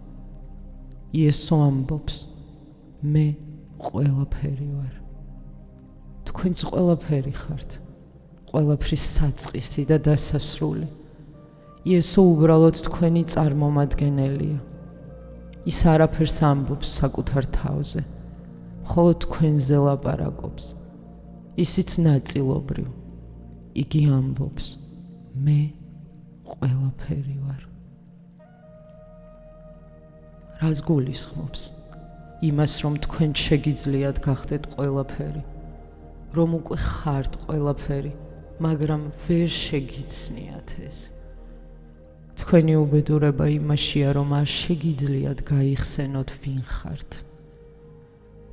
იესო ამბობს, მე ყველაფერი ვარ. თქვენც ყველაფერი ხართ, ყველაფრის საწყისი და დასასრული. იესო უბრალოდ თქვენი წარმომადგენელია. ის არაფერს ამბობს საკუთარ თავზე, მხოლოდ თქვენზე ლაპარაკობს. ისიც ნაწილობრივ. იგი ამბობს, მე ყველაფერი ვარ. რას გულისხმობს? იმას, რომ თქვენ შეგიძლიათ გახდეთ ყველაფერი, რომ უკვე ხართ ყველაფერი, მაგრამ ვერ შეგიცნიათ ეს. თქვენი უბედურება იმაშია, რომ არ შეგიძლიათ გაიხსენოთ ვინ ხართ.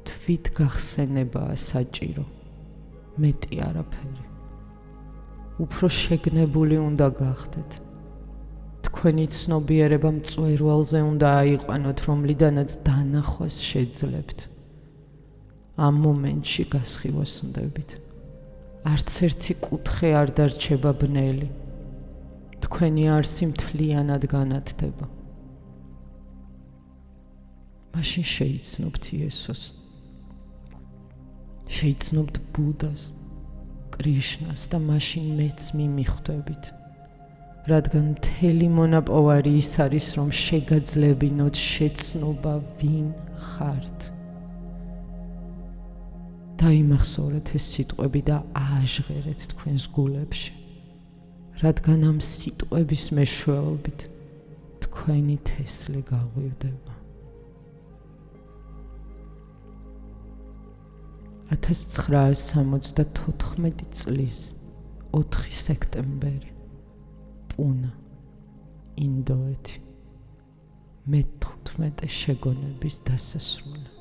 თვით გახსენებაა საჭირო, მეტი არაფერი. უფრო შეგნებული უნდა გახდეთ. თქვენი ცნობიერება მწვერვალზე უნდა აიყვანოთ, რომლიდანაც დანახვას შეძლებთ. ამ მომენტში გასხივოსნდებით. არც ერთი კუთხე არ დარჩება ბნელი. თქვენი არსი მთლიანად განათდება. მაშინ შეიცნობთ იესოს. შეიცნობთ ბუდას, კრიშნას და მაშინ მეც მიმიხვდებით. რადგან მთელი მონაპოვარი ის არის, რომ შეგაძლებინოთ შეცნობა ვინ ხართ. დაიმახსოვრეთ ეს სიტყვები და ააჟღერეთ თქვენს გულებში, რადგან ამ სიტყვების მეშვეობით თქვენი თესლი გაღვივდება. 1974 წლის 4 სექტემბერი, პუნა, ინდოეთი, მე-15 შეგონების დასასრული.